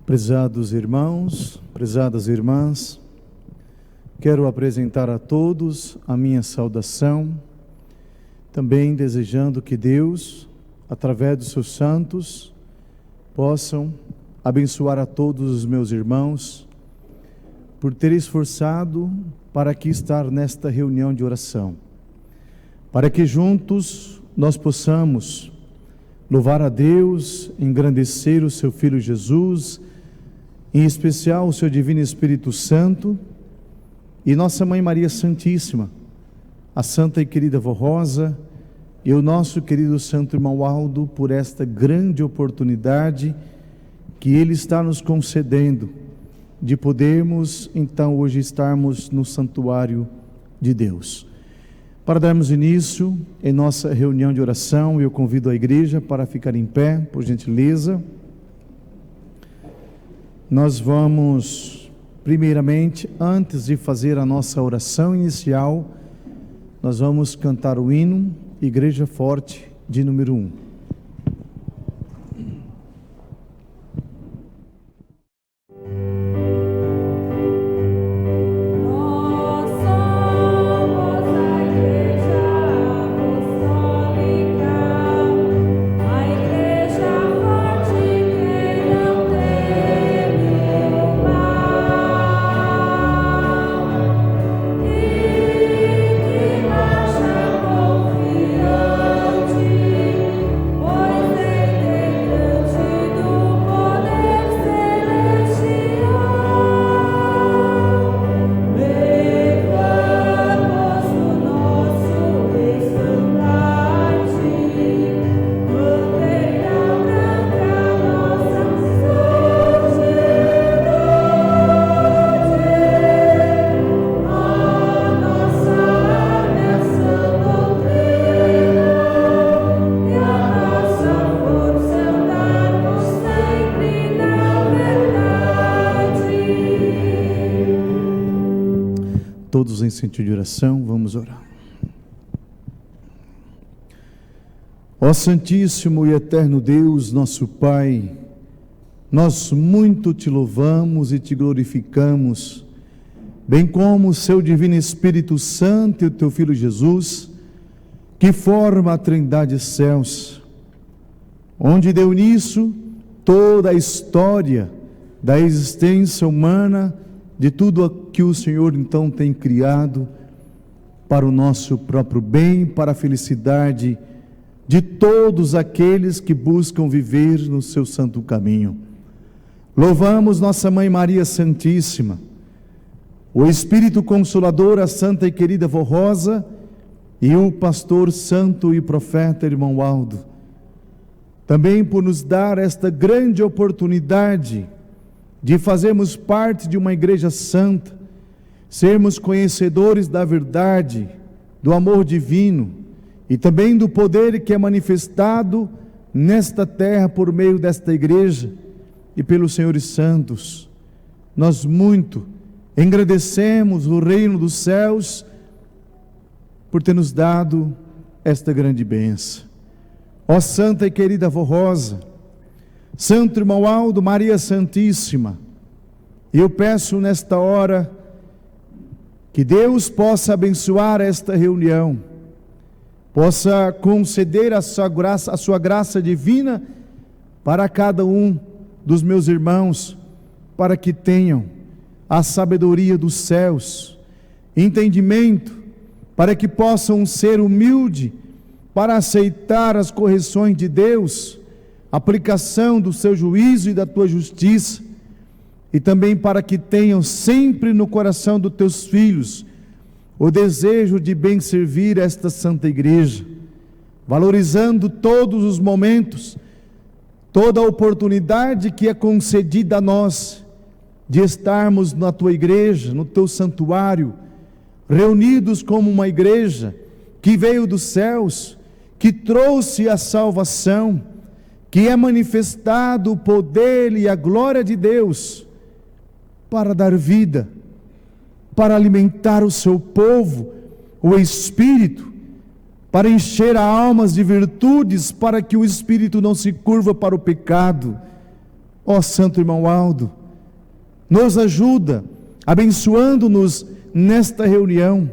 Prezados irmãos, prezadas irmãs, quero apresentar a todos a minha saudação, também desejando que Deus, através dos seus santos, possam abençoar a todos os meus irmãos, por ter esforçado para aqui estar nesta reunião de oração, para que juntos nós possamos louvar a Deus, engrandecer o seu Filho Jesus, em especial o seu Divino Espírito Santo, e Nossa Mãe Maria Santíssima, a Santa e querida Vó Rosa, e o nosso querido Santo Irmão Aldo, por esta grande oportunidade que Ele está nos concedendo, de podermos então hoje estarmos no santuário de Deus. Para darmos início em nossa reunião de oração, eu convido a igreja para ficar em pé, por gentileza. Nós vamos, primeiramente, antes de fazer a nossa oração inicial, nós vamos cantar o hino Igreja Forte, de número 1. Todos em sentido de oração, vamos orar. Ó Santíssimo e Eterno Deus, nosso Pai, nós muito te louvamos e te glorificamos, bem como o seu Divino Espírito Santo e o teu Filho Jesus, que forma a Trindade Céus, onde deu início toda a história da existência humana, de tudo o que o Senhor então tem criado para o nosso próprio bem, para a felicidade de todos aqueles que buscam viver no seu santo caminho. Louvamos Nossa Mãe Maria Santíssima, o Espírito Consolador, a Santa e querida Vó Rosa, e o pastor santo e profeta Irmão Aldo, também por nos dar esta grande oportunidade de fazermos parte de uma igreja santa, sermos conhecedores da verdade, do amor divino e também do poder que é manifestado nesta terra por meio desta igreja e pelos senhores santos. Nós muito engrandecemos o reino dos céus por ter nos dado esta grande bênção. Ó Santa e querida Vó Rosa, Santo Irmão Aldo, Maria Santíssima, eu peço nesta hora que Deus possa abençoar esta reunião, possa conceder a sua graça divina para cada um dos meus irmãos, para que tenham a sabedoria dos céus, entendimento, para que possam ser humildes para aceitar as correções de Deus, aplicação do seu juízo e da tua justiça, e também para que tenham sempre no coração dos teus filhos o desejo de bem servir esta santa igreja, valorizando todos os momentos, toda a oportunidade que é concedida a nós de estarmos na tua igreja, no teu santuário, reunidos como uma igreja que veio dos céus, que trouxe a salvação, que é manifestado o poder e a glória de Deus para dar vida, para alimentar o seu povo, o Espírito, para encher as almas de virtudes, para que o Espírito não se curva para o pecado. Ó Santo Irmão Aldo, nos ajuda, abençoando-nos nesta reunião,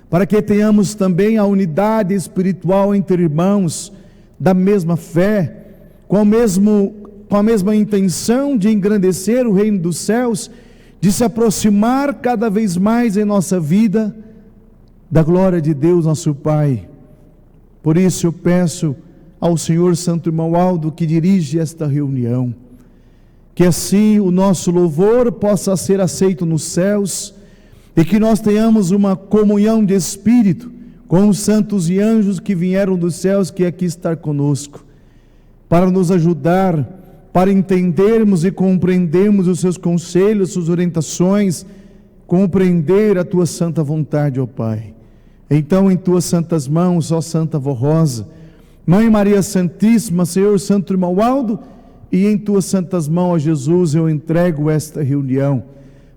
para que tenhamos também a unidade espiritual entre irmãos da mesma fé, com a mesma intenção de engrandecer o reino dos céus, de se aproximar cada vez mais em nossa vida da glória de Deus nosso Pai. Por isso eu peço ao Senhor Santo Irmão Aldo, que dirige esta reunião, que assim o nosso louvor possa ser aceito nos céus, e que nós tenhamos uma comunhão de espírito com os santos e anjos que vieram dos céus, que aqui está conosco, para nos ajudar, para entendermos e compreendermos os seus conselhos, suas orientações, compreender a tua santa vontade, ó Pai. Então, em tuas santas mãos, ó Santa Vó Rosa, Mãe Maria Santíssima, Senhor Santo Irmão Aldo, e em tuas santas mãos, ó Jesus, eu entrego esta reunião,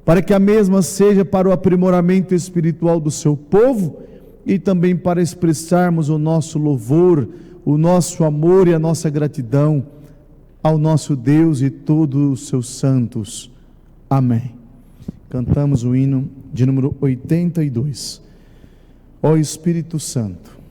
para que a mesma seja para o aprimoramento espiritual do seu povo, e também para expressarmos o nosso louvor, o nosso amor e a nossa gratidão ao nosso Deus e todos os seus santos. Amém. Cantamos o hino de número 82. Ó Espírito Santo.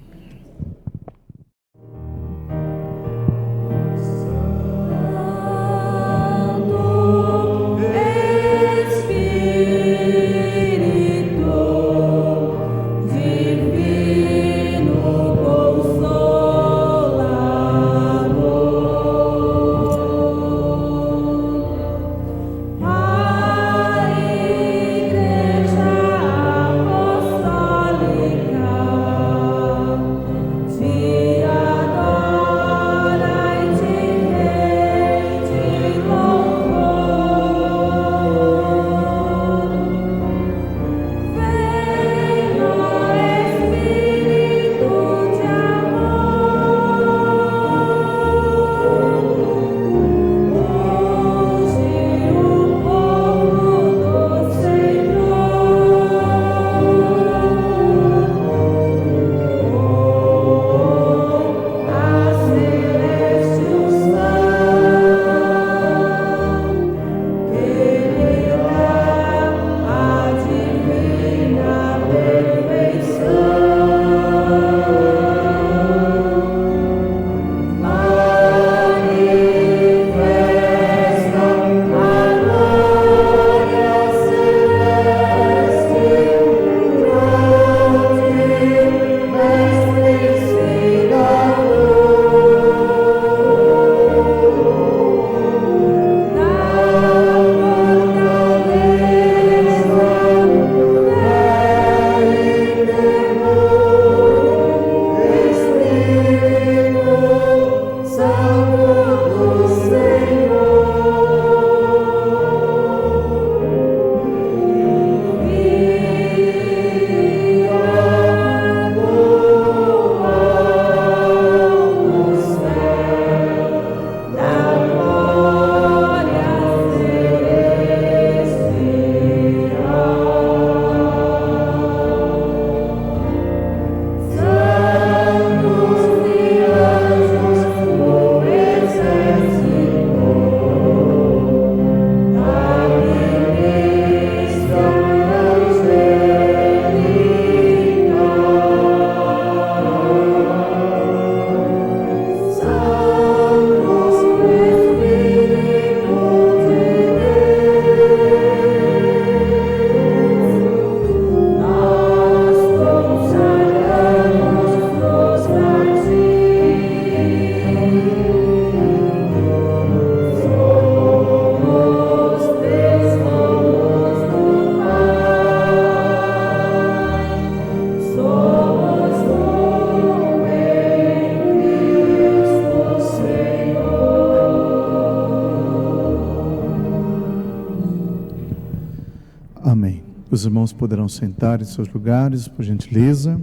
Amém. Os irmãos poderão sentar em seus lugares, por gentileza.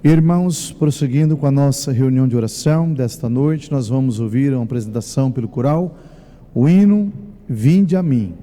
Irmãos, prosseguindo com a nossa reunião de oração desta noite, nós vamos ouvir uma apresentação pelo coral, o hino Vinde a mim.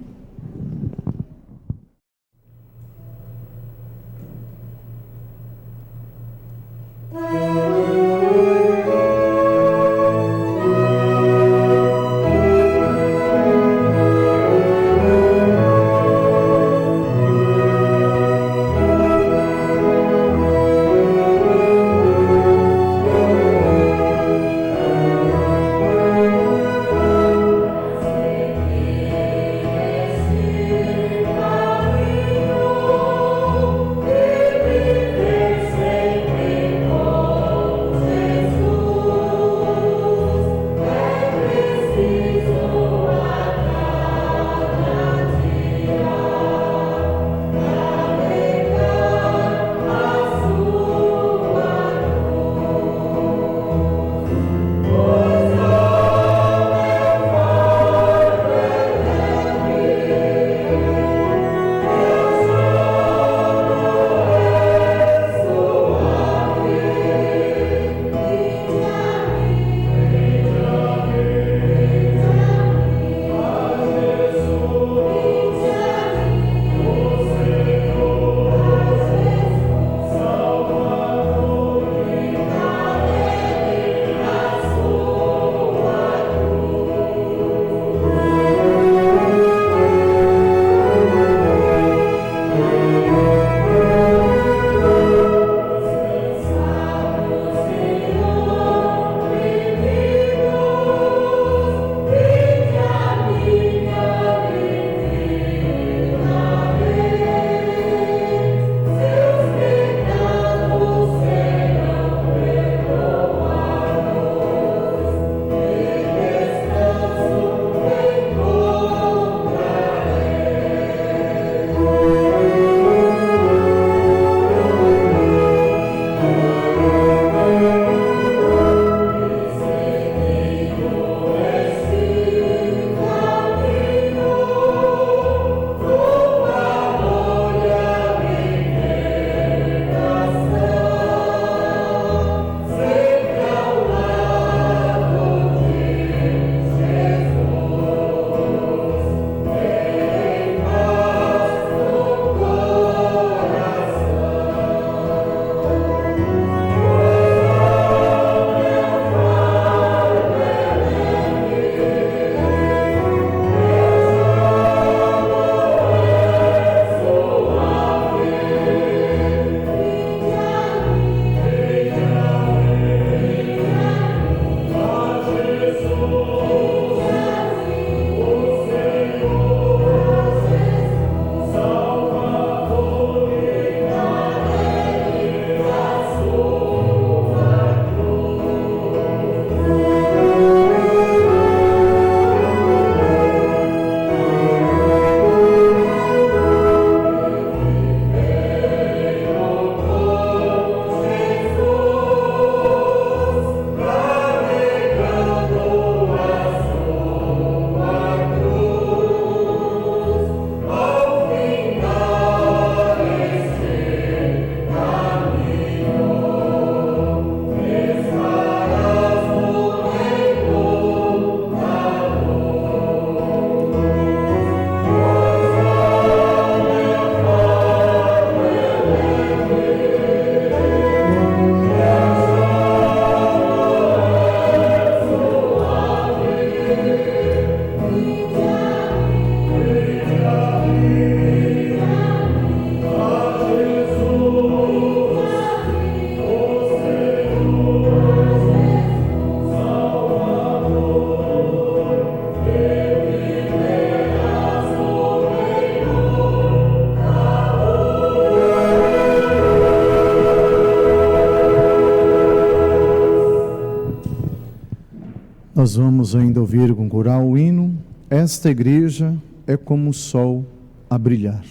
Nós vamos ainda ouvir com coral o hino Esta Igreja é como o sol a brilhar.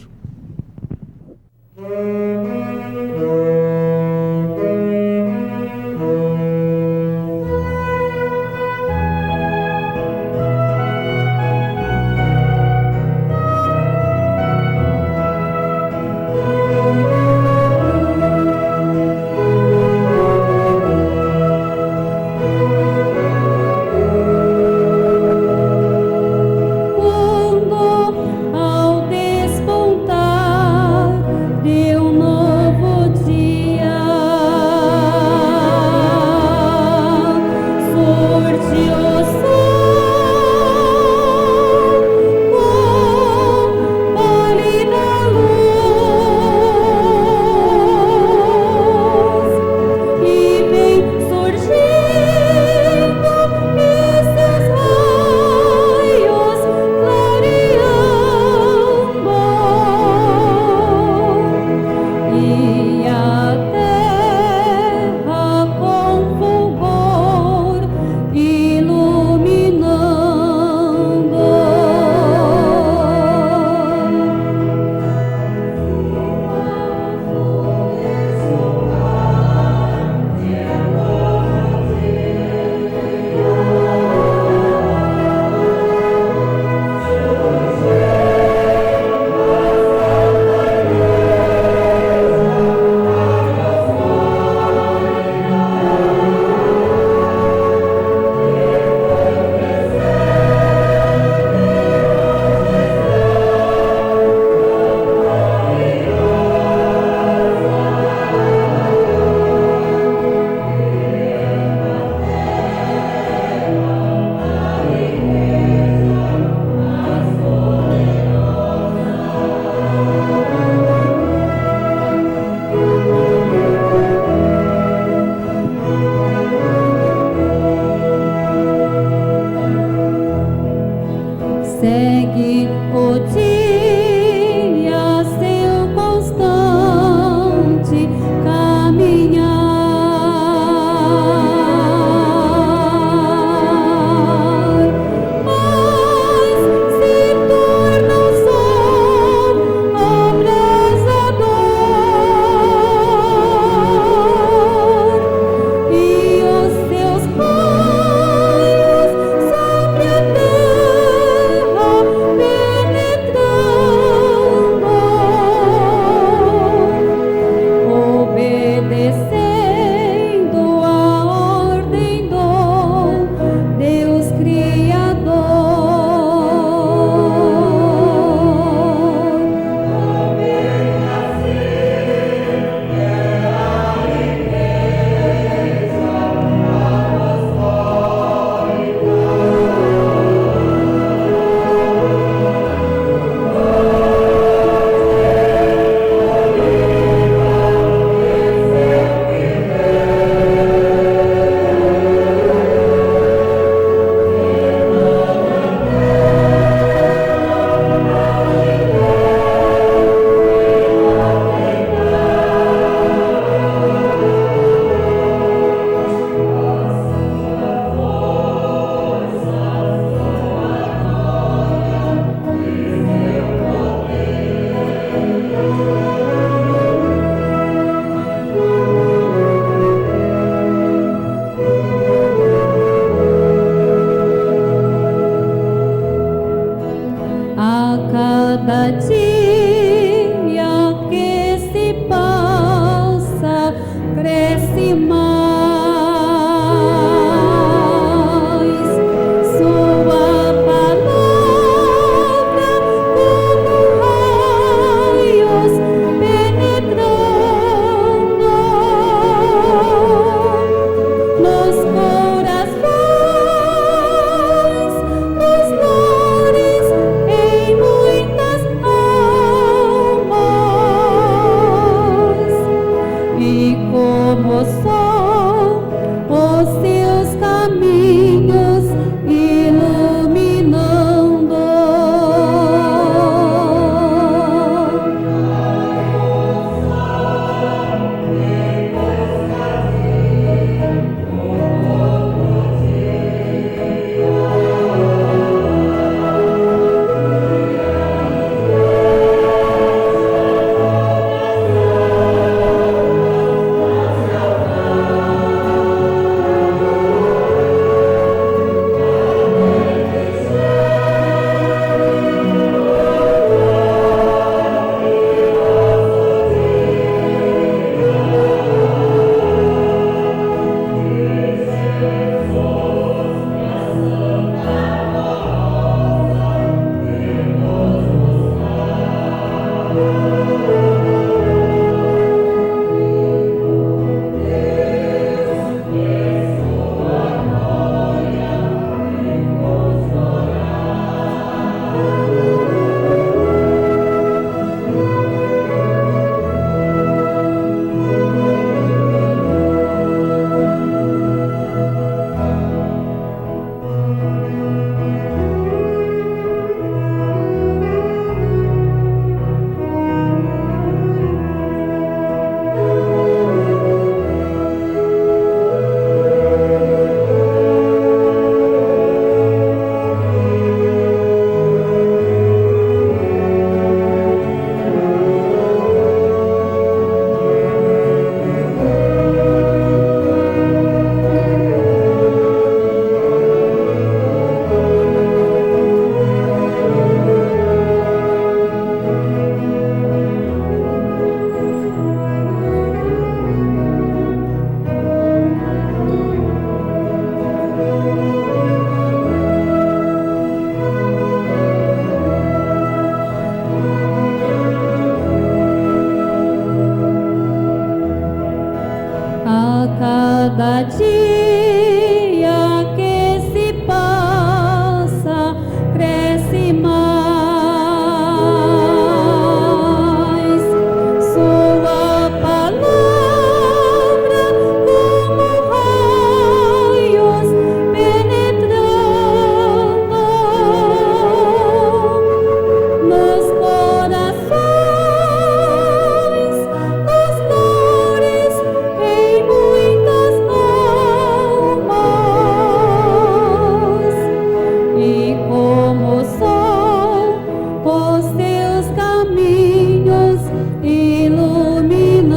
como o sol, os teus caminhos iluminando.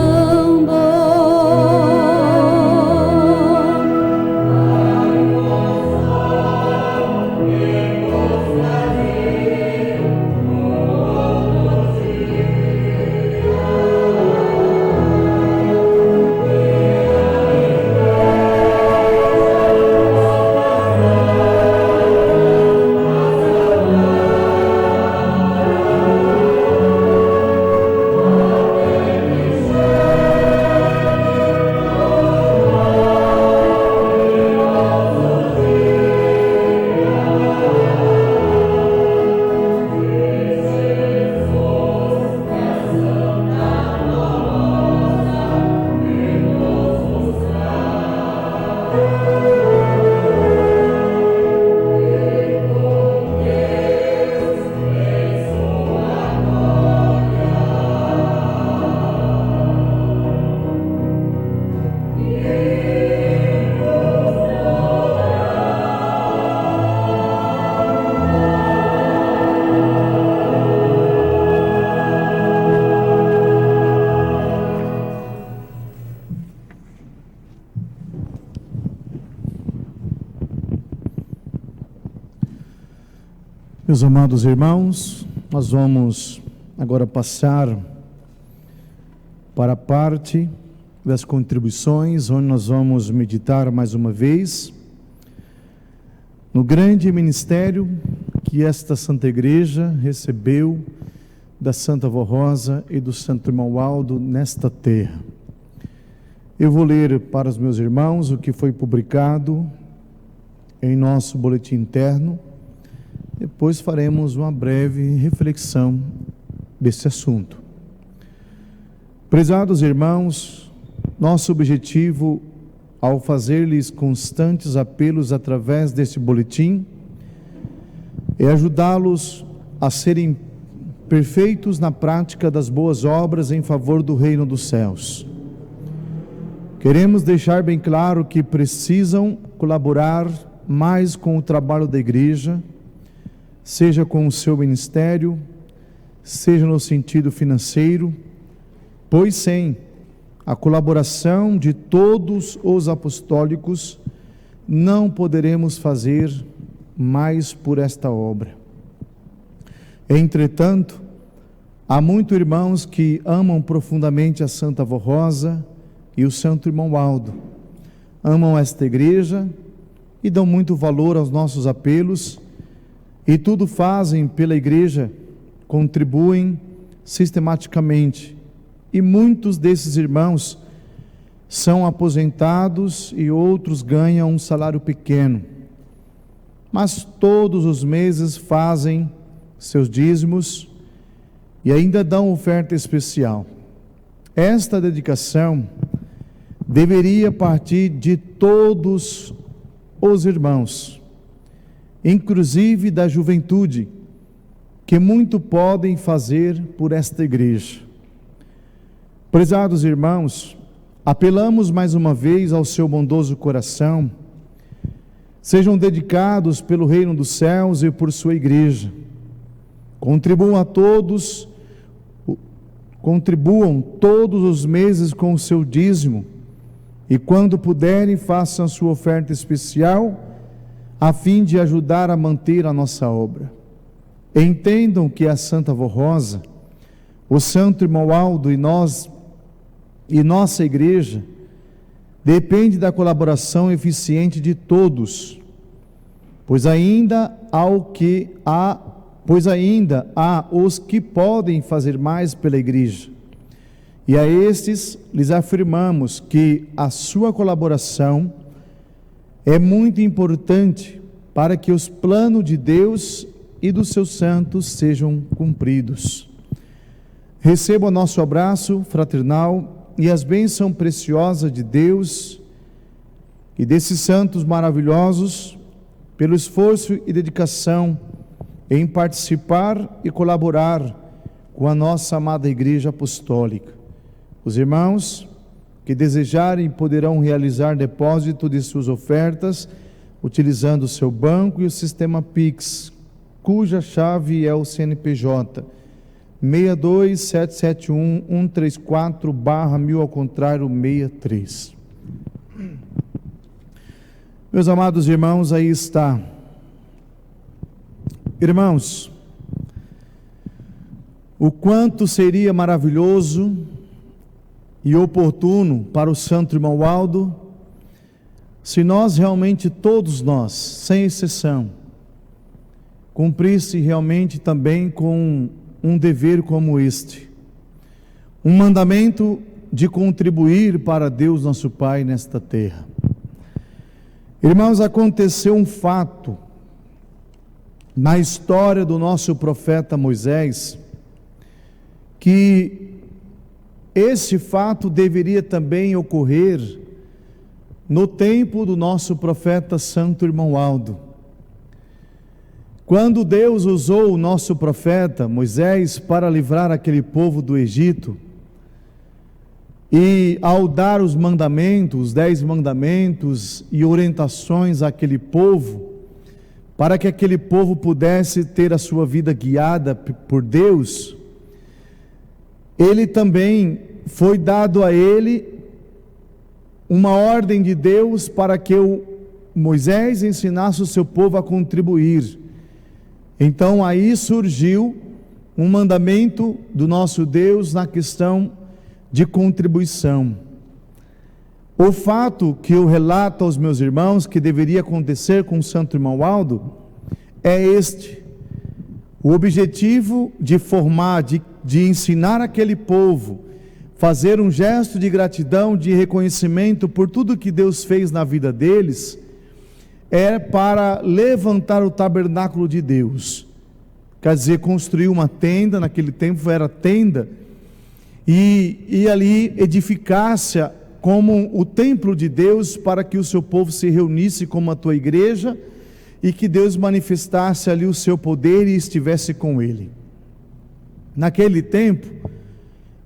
Meus amados irmãos, nós vamos agora passar para a parte das contribuições, onde nós vamos meditar mais uma vez no grande ministério que esta Santa Igreja recebeu da Santa Avó Rosa e do Santo Irmão Aldo nesta terra. Eu vou ler para os meus irmãos o que foi publicado em nosso boletim interno. Depois faremos uma breve reflexão desse assunto. Prezados irmãos, nosso objetivo ao fazer-lhes constantes apelos através deste boletim é ajudá-los a serem perfeitos na prática das boas obras em favor do reino dos céus. Queremos deixar bem claro que precisam colaborar mais com o trabalho da igreja, seja com o seu ministério, seja no sentido financeiro, pois sem a colaboração de todos os apostólicos, não poderemos fazer mais por esta obra. Entretanto, há muitos irmãos que amam profundamente a Santa Avó Rosa e o Santo Irmão Aldo, amam esta igreja e dão muito valor aos nossos apelos, e tudo fazem pela igreja, contribuem sistematicamente, e muitos desses irmãos são aposentados e outros ganham um salário pequeno, mas todos os meses fazem seus dízimos e ainda dão oferta especial. Esta dedicação deveria partir de todos os irmãos, inclusive da juventude, que muito podem fazer por esta igreja. Prezados irmãos, apelamos mais uma vez ao seu bondoso coração, sejam dedicados pelo reino dos céus e por sua igreja, contribuam todos os meses com o seu dízimo, e quando puderem façam sua oferta especial, a fim de ajudar a manter a nossa obra. Entendam que a Santa Avó Rosa, o Santo Irmão Aldo e nossa igreja depende da colaboração eficiente de todos, pois ainda há os que podem fazer mais pela igreja, e a estes lhes afirmamos que a sua colaboração é muito importante para que os planos de Deus e dos seus santos sejam cumpridos. Receba o nosso abraço fraternal e as bênçãos preciosas de Deus e desses santos maravilhosos, pelo esforço e dedicação em participar e colaborar com a nossa amada Igreja Apostólica. Os irmãos que desejarem poderão realizar depósito de suas ofertas utilizando o seu banco e o sistema Pix, cuja chave é o CNPJ 62771-134/1000 ao contrário 63. Meus amados irmãos, aí está. Irmãos, o quanto seria maravilhoso e oportuno para o santo irmão Waldo, se nós realmente, todos nós, sem exceção, cumprisse realmente também com um dever como este, um mandamento de contribuir para Deus nosso Pai nesta terra. Irmãos, aconteceu um fato na história do nosso profeta Moisés, que esse fato deveria também ocorrer no tempo do nosso profeta santo irmão Waldo. Quando Deus usou o nosso profeta Moisés para livrar aquele povo do Egito, e ao dar os mandamentos, os 10 mandamentos e orientações àquele povo, para que aquele povo pudesse ter a sua vida guiada por Deus, ele também foi dado a ele uma ordem de Deus para que Moisés ensinasse o seu povo a contribuir. Então aí surgiu um mandamento do nosso Deus na questão de contribuição. O fato que eu relato aos meus irmãos que deveria acontecer com o santo irmão Waldo é este: o objetivo de formar, de ensinar aquele povo, fazer um gesto de gratidão, de reconhecimento por tudo que Deus fez na vida deles, é para levantar o tabernáculo de Deus. Quer dizer, construir uma tenda, naquele tempo era tenda, e ali edificasse como o templo de Deus, para que o seu povo se reunisse como a tua igreja, e que Deus manifestasse ali o seu poder e estivesse com ele. Naquele tempo,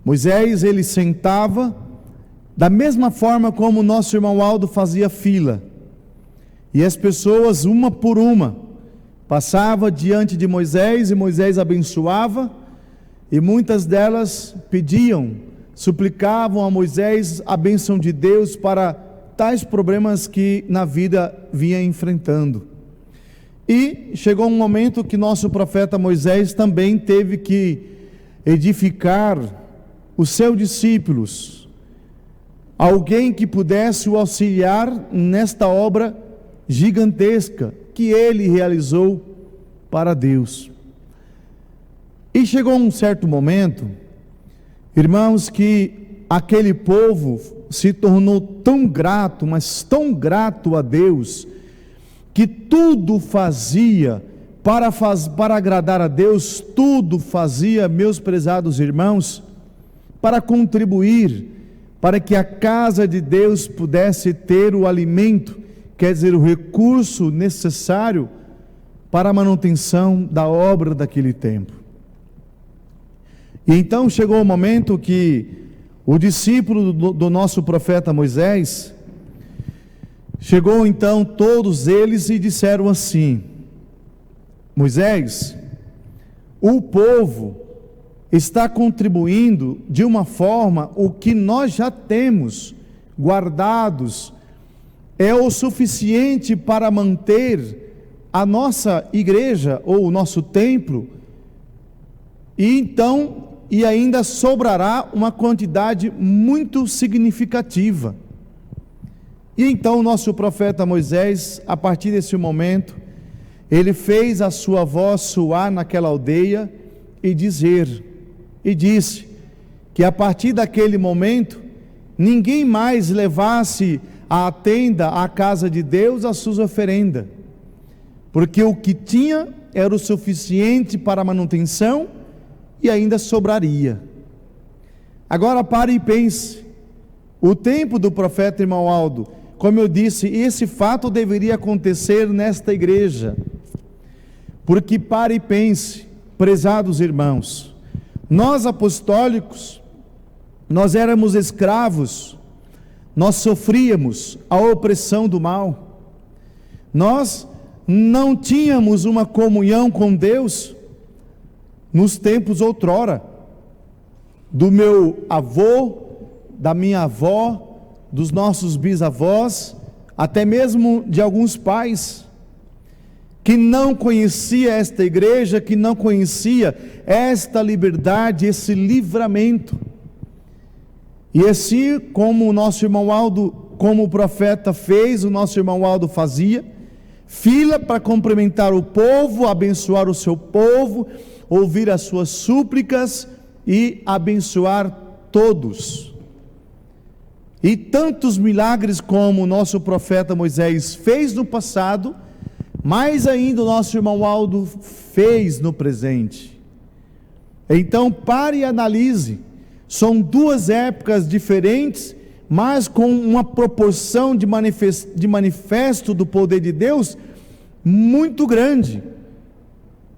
Moisés, ele sentava da mesma forma como o nosso irmão Waldo fazia fila, e as pessoas, uma por uma, passavam diante de Moisés, e Moisés abençoava, e muitas delas pediam, suplicavam a Moisés a bênção de Deus para tais problemas que na vida vinha enfrentando. E chegou um momento que nosso profeta Moisés também teve que edificar os seus discípulos, alguém que pudesse o auxiliar nesta obra gigantesca que ele realizou para Deus. E chegou um certo momento, irmãos, que aquele povo se tornou tão grato, mas tão grato a Deus, que tudo fazia para agradar a Deus, tudo fazia, meus prezados irmãos, para contribuir, para que a casa de Deus pudesse ter o alimento, quer dizer, o recurso necessário para a manutenção da obra daquele tempo. E então chegou o momento que o discípulo do nosso profeta Moisés, chegou então todos eles e disseram assim: Moisés, o povo está contribuindo de uma forma, o que nós já temos guardados é o suficiente para manter a nossa igreja ou o nosso templo, e ainda sobrará uma quantidade muito significativa. E então o nosso profeta Moisés, a partir desse momento, ele fez a sua voz soar naquela aldeia e disse que a partir daquele momento, ninguém mais levasse à tenda, à casa de Deus, as suas oferendas, porque o que tinha era o suficiente para a manutenção e ainda sobraria. Agora pare e pense, o tempo do profeta irmão Waldo, como eu disse, esse fato deveria acontecer nesta igreja, porque pare e pense, prezados irmãos, nós apostólicos, nós éramos escravos, nós sofríamos a opressão do mal, Nós não tínhamos uma comunhão com Deus nos tempos outrora, do meu avô, da minha avó, dos nossos bisavós, até mesmo de alguns pais, que não conhecia esta igreja, que não conhecia esta liberdade, esse livramento. E assim como o nosso irmão Aldo, como o profeta fez, o nosso irmão Aldo fazia, fila para cumprimentar o povo, abençoar o seu povo, ouvir as suas súplicas e abençoar todos. E tantos milagres como o nosso profeta Moisés fez no passado, mais ainda o nosso irmão Aldo fez no presente. Então pare e analise. São duas épocas diferentes, mas com uma proporção de manifesto do poder de Deus muito grande.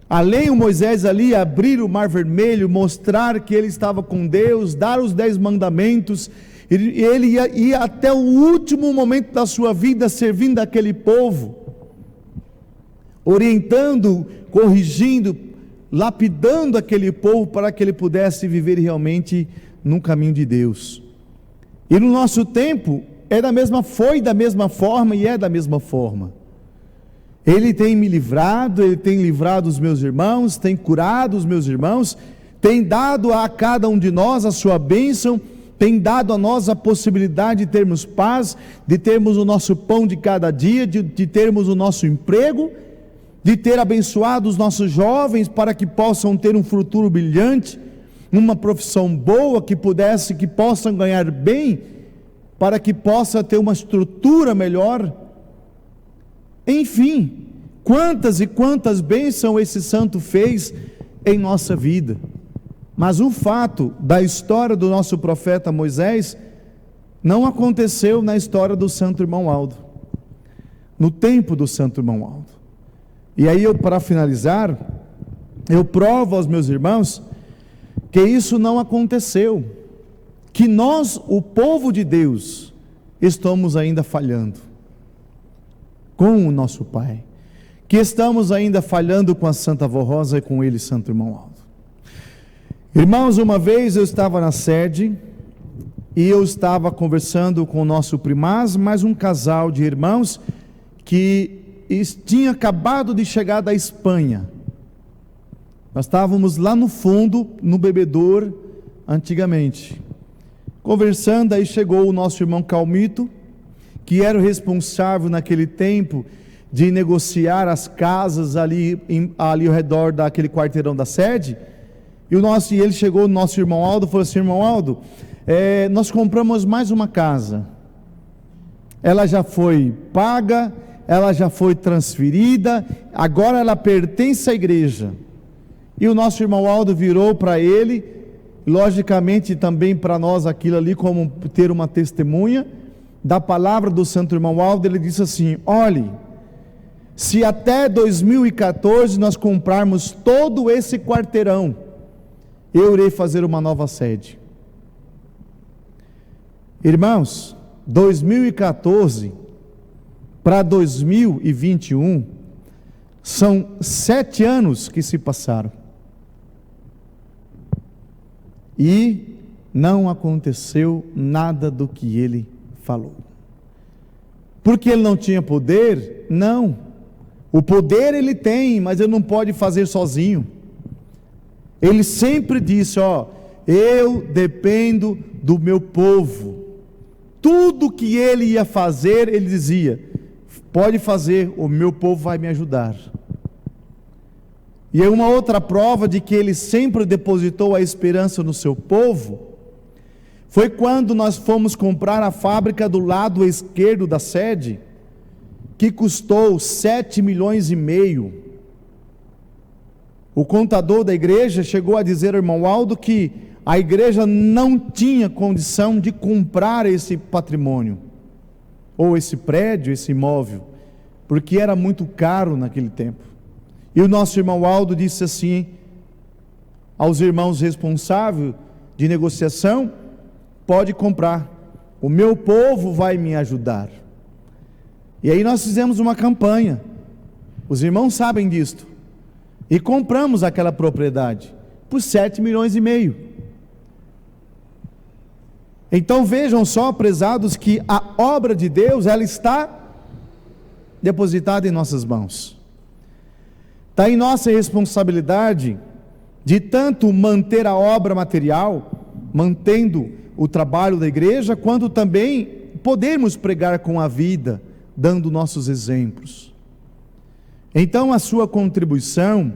Além o Moisés ali abrir o mar vermelho, mostrar que ele estava com Deus, dar os 10 mandamentos, ele ia até o último momento da sua vida servindo aquele povo, orientando, corrigindo, lapidando aquele povo para que ele pudesse viver realmente no caminho de Deus. E no nosso tempo foi da mesma forma e é da mesma forma. Ele tem me livrado, Ele tem livrado os meus irmãos, tem curado os meus irmãos, tem dado a cada um de nós a sua bênção, tem dado a nós a possibilidade de termos paz, de termos o nosso pão de cada dia, de termos o nosso emprego, de ter abençoado os nossos jovens para que possam ter um futuro brilhante, uma profissão boa, que possam ganhar bem, para que possa ter uma estrutura melhor. Enfim, quantas e quantas bênçãos esse santo fez em nossa vida. Mas o fato da história do nosso profeta Moisés não aconteceu na história do santo irmão Aldo, no tempo do santo irmão Aldo. E aí para finalizar, eu provo aos meus irmãos que isso não aconteceu, que nós, o povo de Deus, estamos ainda falhando com o nosso Pai, que estamos ainda falhando com a Santa Avó Rosa e com ele, santo irmão Aldo. Irmãos, uma vez eu estava na sede e eu estava conversando com o nosso primaz, mais um casal de irmãos que tinha acabado de chegar da Espanha. Nós estávamos lá no fundo, no bebedouro, antigamente, conversando. Aí chegou o nosso irmão Calmito, que era o responsável naquele tempo de negociar as casas ali ao redor daquele quarteirão da sede. E ele chegou, o nosso irmão Aldo, falou assim: irmão Aldo, nós compramos mais uma casa, ela já foi paga, ela já foi transferida, agora ela pertence à igreja. E o nosso irmão Aldo virou para ele, logicamente também para nós aquilo ali, como ter uma testemunha da palavra do santo irmão Aldo. Ele disse assim: olhe, se até 2014 nós comprarmos todo esse quarteirão, eu irei fazer uma nova sede. Irmãos, 2014 para 2021 são 7 anos que se passaram e não aconteceu nada do que ele falou. Porque ele não tinha poder? Não, o poder ele tem, mas ele não pode fazer sozinho. Ele sempre disse: eu dependo do meu povo. Tudo que ele ia fazer, ele dizia: pode fazer, o meu povo vai me ajudar. E é uma outra prova de que ele sempre depositou a esperança no seu povo, foi quando nós fomos comprar a fábrica do lado esquerdo da sede, que custou 7,5 milhões. O contador da igreja chegou a dizer ao irmão Aldo que a igreja não tinha condição de comprar esse patrimônio, ou esse prédio, esse imóvel, porque era muito caro naquele tempo. E o nosso irmão Aldo disse assim aos irmãos responsáveis de negociação: pode comprar, o meu povo vai me ajudar. E aí nós fizemos uma campanha, os irmãos sabem disto, e compramos aquela propriedade por 7,5 milhões. Então vejam só, prezados, que a obra de Deus, ela está depositada em nossas mãos. Está em nossa responsabilidade de tanto manter a obra material, mantendo o trabalho da igreja, quanto também podermos pregar com a vida, dando nossos exemplos. Então a sua contribuição,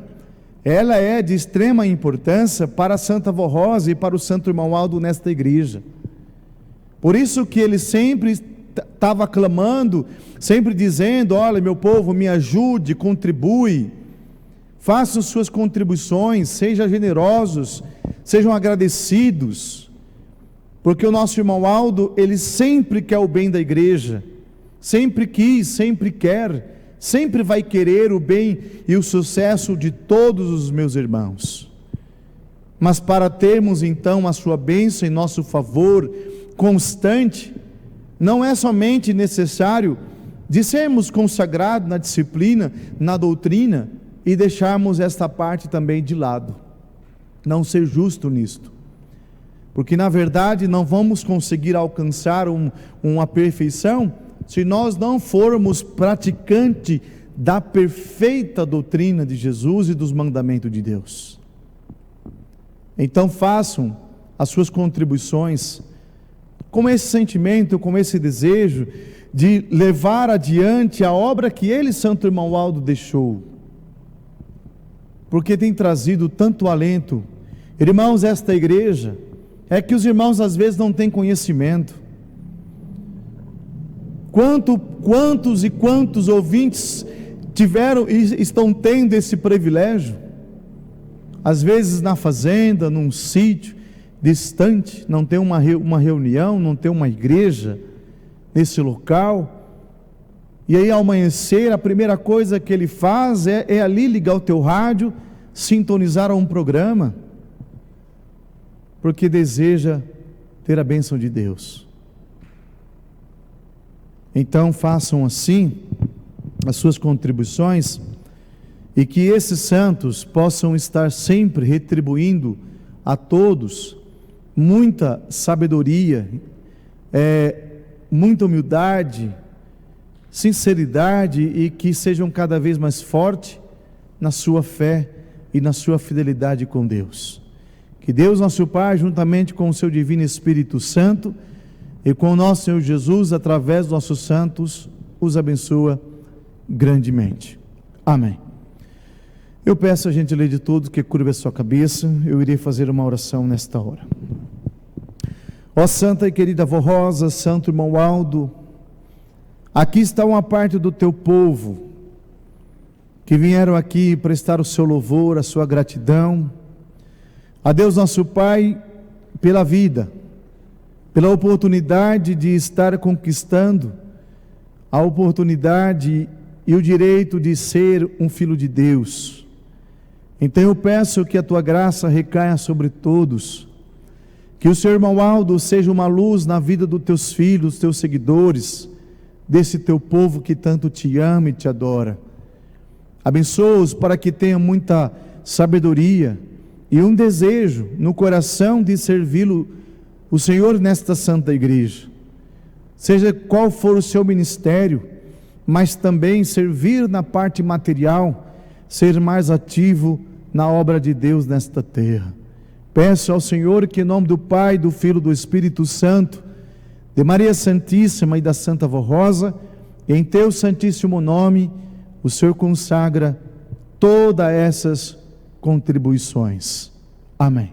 ela é de extrema importância para a Santa Vó Rosa e para o Santo Irmão Aldo nesta igreja. Por isso que ele sempre estava clamando, sempre dizendo: olha, meu povo, me ajude, contribui, façam suas contribuições, sejam generosos, sejam agradecidos, porque o nosso irmão Aldo, ele sempre quer o bem da igreja, sempre quis, sempre quer, sempre vai querer o bem e o sucesso de todos os meus irmãos. Mas para termos então a sua bênção em nosso favor constante, não é somente necessário de sermos consagrados na disciplina, na doutrina, e deixarmos esta parte também de lado, não ser justo nisto, porque na verdade não vamos conseguir alcançar uma perfeição se nós não formos praticantes da perfeita doutrina de Jesus e dos mandamentos de Deus. Então façam as suas contribuições com esse sentimento, com esse desejo de levar adiante a obra que ele, Santo Irmão Aldo, deixou, porque tem trazido tanto alento. Irmãos, esta igreja, é que os irmãos às vezes não têm conhecimento. Quantos e quantos ouvintes tiveram e estão tendo esse privilégio, às vezes na fazenda, num sítio distante, não tem uma reunião, não tem uma igreja nesse local, e aí ao amanhecer, a primeira coisa que ele faz é ali ligar o teu rádio, sintonizar a um programa, porque deseja ter a bênção de Deus. Então façam assim as suas contribuições, e que esses santos possam estar sempre retribuindo a todos muita sabedoria, muita humildade, sinceridade, e que sejam cada vez mais fortes na sua fé e na sua fidelidade com Deus. Que Deus nosso Pai, juntamente com o seu divino Espírito Santo e com o nosso Senhor Jesus, através dos nossos santos, os abençoa grandemente. Amém. Eu peço a gentileza de todos que curve a sua cabeça. Eu irei fazer uma oração nesta hora. Ó Santa e querida Vó Rosa, Santo Irmão Aldo, aqui está uma parte do teu povo, que vieram aqui prestar o seu louvor, a sua gratidão a Deus nosso Pai, pela vida, pela oportunidade de estar conquistando a oportunidade e o direito de ser um filho de Deus. Então eu peço que a tua graça recaia sobre todos, que o seu irmão Aldo seja uma luz na vida dos teus filhos, dos teus seguidores, desse teu povo que tanto te ama e te adora. Abençoa-os para que tenham muita sabedoria e um desejo no coração de servi-lo, o Senhor, nesta santa igreja, seja qual for o seu ministério, mas também servir na parte material, ser mais ativo na obra de Deus nesta terra. Peço ao Senhor que em nome do Pai, do Filho e do Espírito Santo, de Maria Santíssima e da Santa Vó Rosa, em teu santíssimo nome, o Senhor consagra todas essas contribuições. Amém.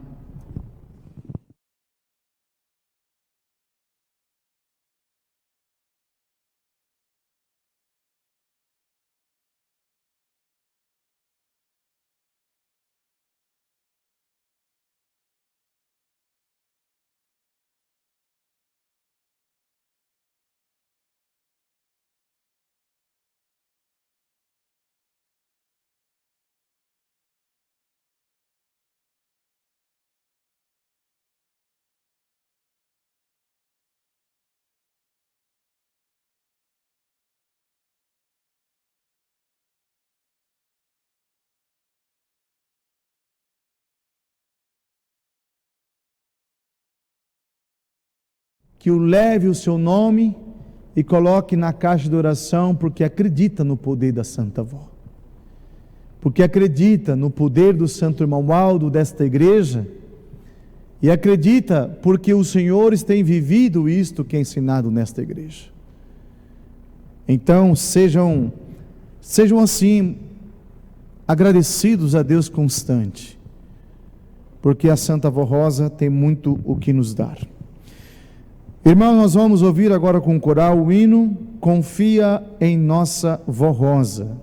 que o leve o seu nome e coloque na caixa de oração, porque acredita no poder da Santa Avó. Porque acredita no poder do Santo Irmão Aldo desta igreja, e acredita porque os senhores têm vivido isto que é ensinado nesta igreja. Então sejam assim agradecidos a Deus constante, porque a Santa Avó Rosa tem muito o que nos dar. Irmão, nós vamos ouvir agora com o coral o hino Confia em Nossa Vó Rosa.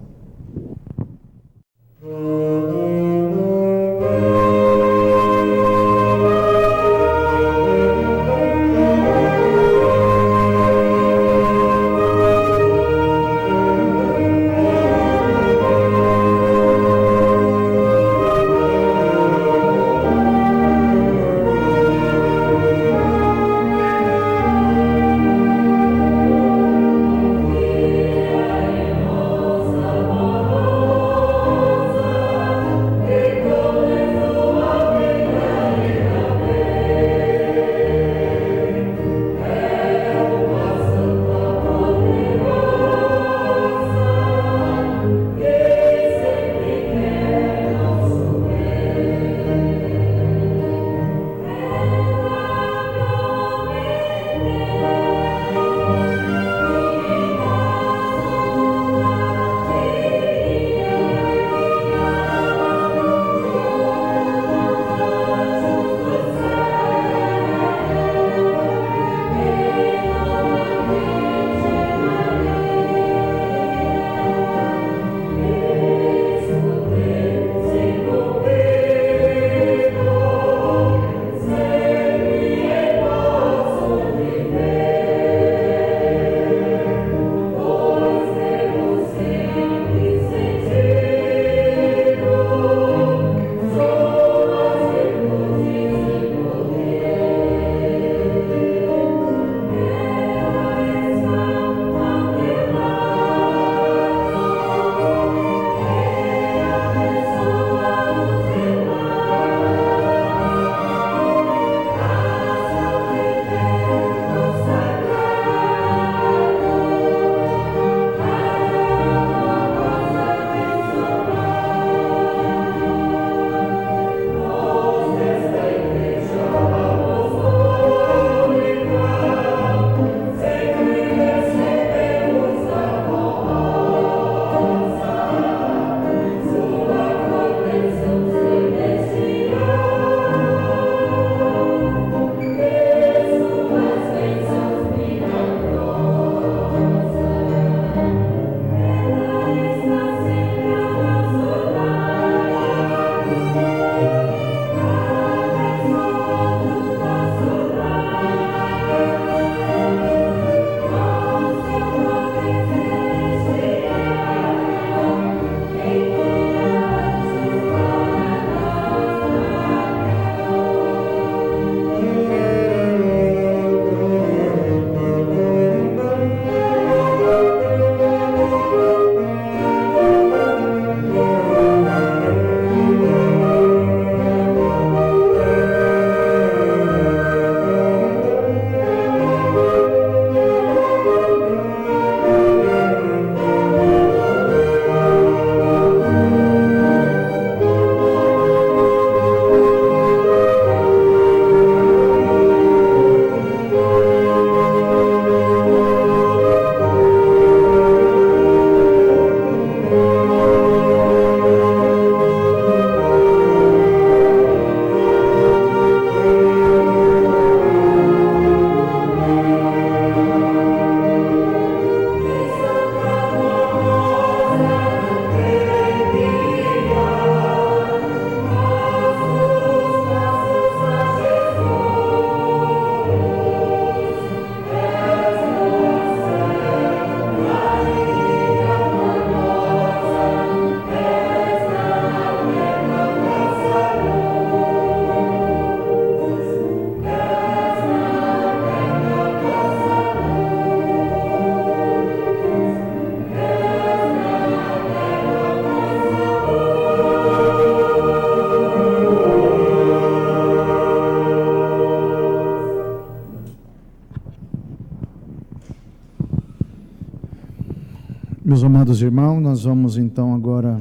Amados irmãos, nós vamos então agora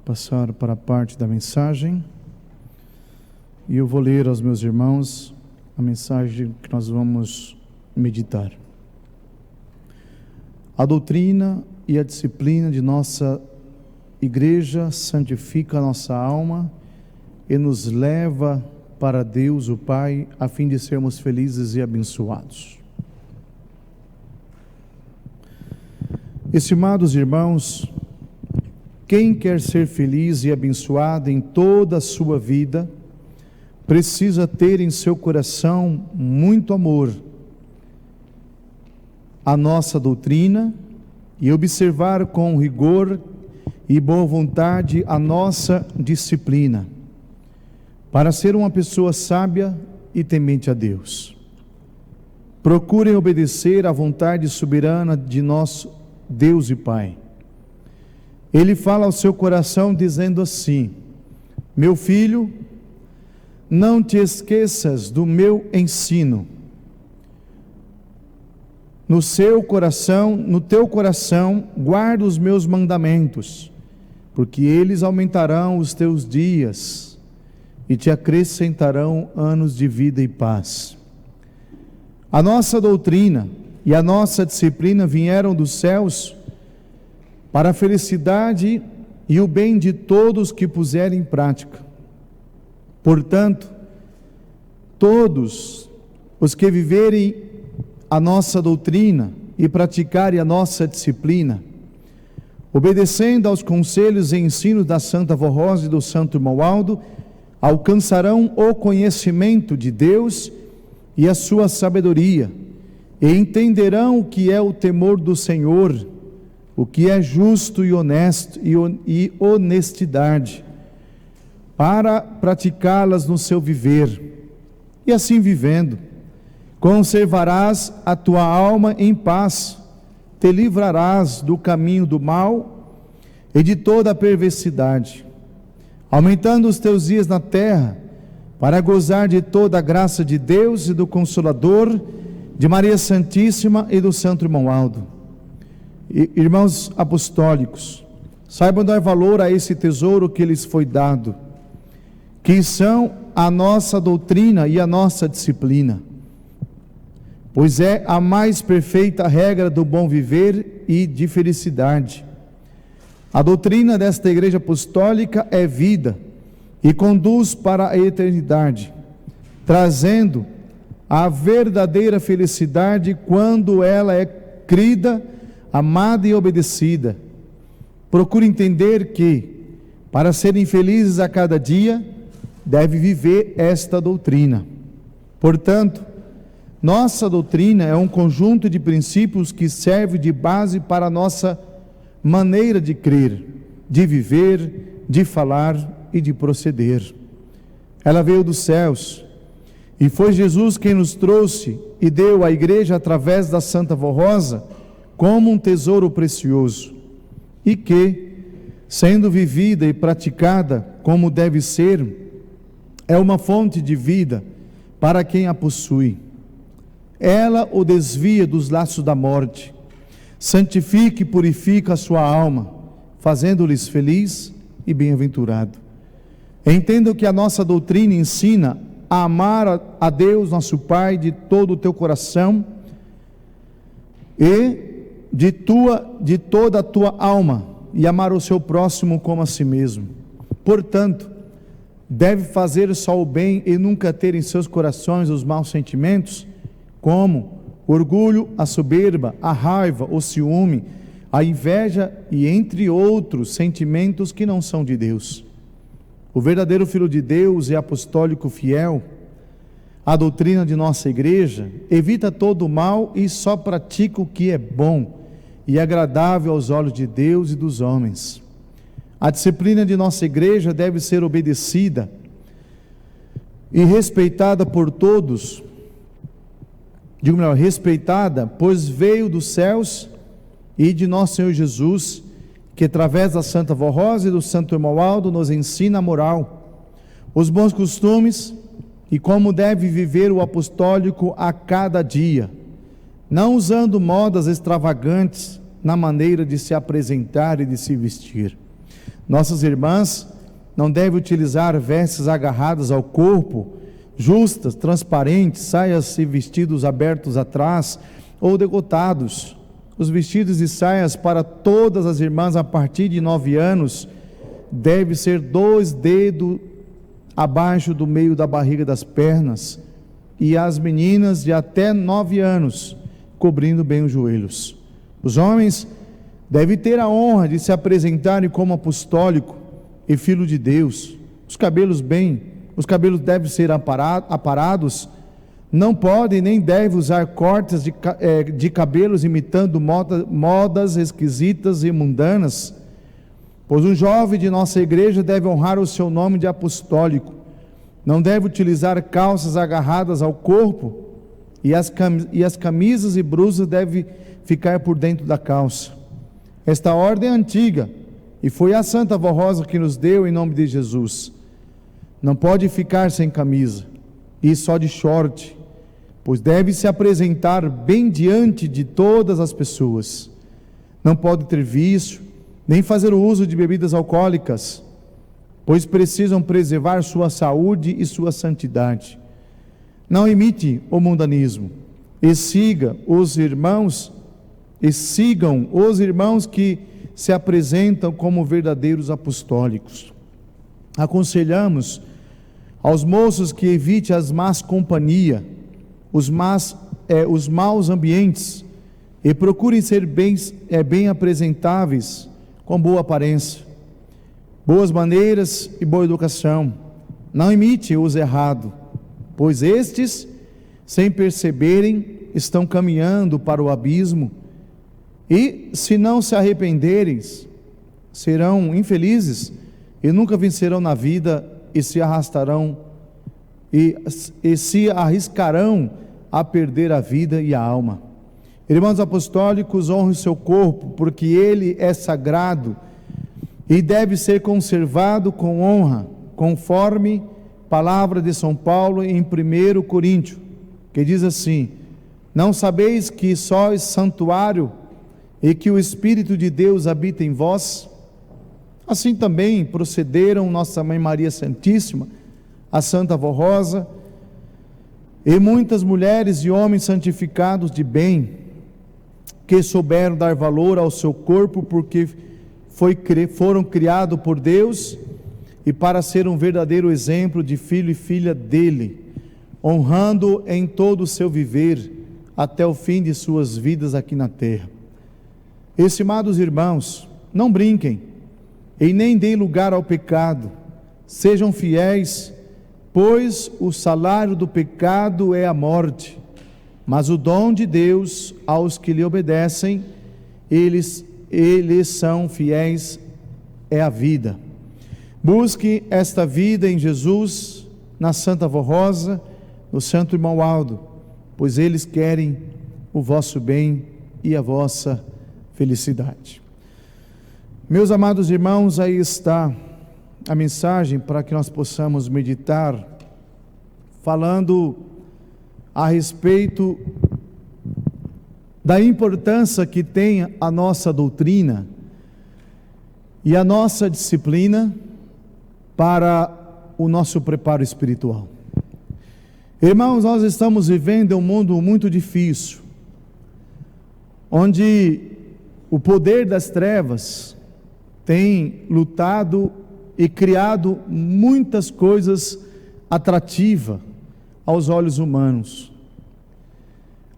passar para a parte da mensagem, e eu vou ler aos meus irmãos a mensagem que nós vamos meditar. A doutrina e a disciplina de nossa igreja santifica a nossa alma e nos leva para Deus o Pai, a fim de sermos felizes e abençoados. Estimados irmãos, quem quer ser feliz e abençoado em toda a sua vida, precisa ter em seu coração muito amor à nossa doutrina e observar com rigor e boa vontade a nossa disciplina, para ser uma pessoa sábia e temente a Deus. Procurem obedecer à vontade soberana de nosso Deus e Pai. Ele fala ao seu coração dizendo assim: meu filho, não te esqueças do meu ensino. No teu coração, guarda os meus mandamentos, porque eles aumentarão os teus dias e te acrescentarão anos de vida e paz. A nossa doutrina e a nossa disciplina vieram dos céus para a felicidade e o bem de todos que puserem em prática. Portanto, todos os que viverem a nossa doutrina e praticarem a nossa disciplina, obedecendo aos conselhos e ensinos da Santa Vó Rosa e do Santo Irmão Aldo, alcançarão o conhecimento de Deus e a sua sabedoria, e entenderão o que é o temor do Senhor, o que é justo e honesto e honestidade, para praticá-las no seu viver. E assim vivendo, conservarás a tua alma em paz, te livrarás do caminho do mal e de toda a perversidade, aumentando os teus dias na terra, para gozar de toda a graça de Deus e do Consolador, de Maria Santíssima e do Santo Irmão Aldo. Irmãos apostólicos, saibam dar valor a esse tesouro que lhes foi dado, que são a nossa doutrina e a nossa disciplina, pois é a mais perfeita regra do bom viver e de felicidade. A doutrina desta igreja apostólica é vida e conduz para a eternidade, trazendo a verdadeira felicidade quando ela é crida, amada e obedecida. Procure entender que, para serem felizes a cada dia, deve viver esta doutrina. Portanto, nossa doutrina é um conjunto de princípios que serve de base para a nossa maneira de crer, de viver, de falar e de proceder. Ela veio dos céus, e foi Jesus quem nos trouxe e deu à igreja através da Santa Vó Rosa como um tesouro precioso, e que, sendo vivida e praticada como deve ser, é uma fonte de vida para quem a possui. Ela o desvia dos laços da morte, santifica e purifica a sua alma, fazendo-lhes feliz e bem-aventurado. Entendam que a nossa doutrina ensina a amar a Deus, nosso Pai, de todo o teu coração e de toda a tua alma, e amar o seu próximo como a si mesmo. Portanto, deve fazer só o bem e nunca ter em seus corações os maus sentimentos, como o orgulho, a soberba, a raiva, o ciúme, a inveja e entre outros sentimentos que não são de Deus. O verdadeiro Filho de Deus e apostólico fiel, a doutrina de nossa igreja, evita todo o mal e só pratica o que é bom e agradável aos olhos de Deus e dos homens. A disciplina de nossa igreja deve ser obedecida e respeitada por todos, respeitada, pois veio dos céus e de nosso Senhor Jesus, que através da Santa Vó Rosa e do Santo Irmão Aldo nos ensina a moral, os bons costumes e como deve viver o apostólico a cada dia, não usando modas extravagantes na maneira de se apresentar e de se vestir. Nossas irmãs não devem utilizar vestes agarradas ao corpo, justas, transparentes, saias e vestidos abertos atrás ou decotados. Os vestidos e saias para todas as irmãs a partir de 9 anos deve ser 2 dedos abaixo do meio da barriga das pernas, e as meninas de até 9 anos cobrindo bem os joelhos. Os homens devem ter a honra de se apresentarem como apostólico e filho de Deus. Os cabelos devem ser aparados, não podem nem devem usar cortes de cabelos imitando modas esquisitas e mundanas, pois um jovem de nossa igreja deve honrar o seu nome de apostólico, não deve utilizar calças agarradas ao corpo, e as camisas e blusas devem ficar por dentro da calça. Esta ordem é antiga, e foi a Santa Avó Rosa que nos deu em nome de Jesus. Não pode ficar sem camisa, e só de short, pois deve se apresentar bem diante de todas as pessoas. Não pode ter vício, nem fazer o uso de bebidas alcoólicas, pois precisam preservar sua saúde e sua santidade. Não imite o mundanismo, e sigam os irmãos que se apresentam como verdadeiros apostólicos. Aconselhamos aos moços que evite as más companhias, os maus ambientes, e procurem ser bem apresentáveis, com boa aparência, boas maneiras e boa educação. Não imite os errados, pois estes, sem perceberem, estão caminhando para o abismo, e se não se arrependerem, serão infelizes e nunca vencerão na vida, e se arrastarão e se arriscarão a perder a vida e a alma. Irmãos apostólicos, honrem o seu corpo, porque ele é sagrado e deve ser conservado com honra, conforme palavra de São Paulo em 1 Coríntios, que diz assim: não sabeis que sois santuário e que o Espírito de Deus habita em vós? Assim também procederam nossa Mãe Maria Santíssima, a Santa Avó Rosa, e muitas mulheres e homens santificados de bem, que souberam dar valor ao seu corpo, porque foram criados por Deus, e para ser um verdadeiro exemplo de filho e filha dele, honrando em todo o seu viver, até o fim de suas vidas aqui na terra. Estimados irmãos, não brinquem, e nem deem lugar ao pecado, sejam fiéis, pois o salário do pecado é a morte, mas o dom de Deus aos que lhe obedecem, eles são fiéis, é a vida. Busque esta vida em Jesus, na Santa Avó Rosa, no Santo Irmão Aldo, pois eles querem o vosso bem e a vossa felicidade. Meus amados irmãos, aí está a mensagem para que nós possamos meditar, falando a respeito da importância que tem a nossa doutrina e a nossa disciplina para o nosso preparo espiritual. Irmãos, nós estamos vivendo um mundo muito difícil, onde o poder das trevas tem lutado e criado muitas coisas atrativas aos olhos humanos.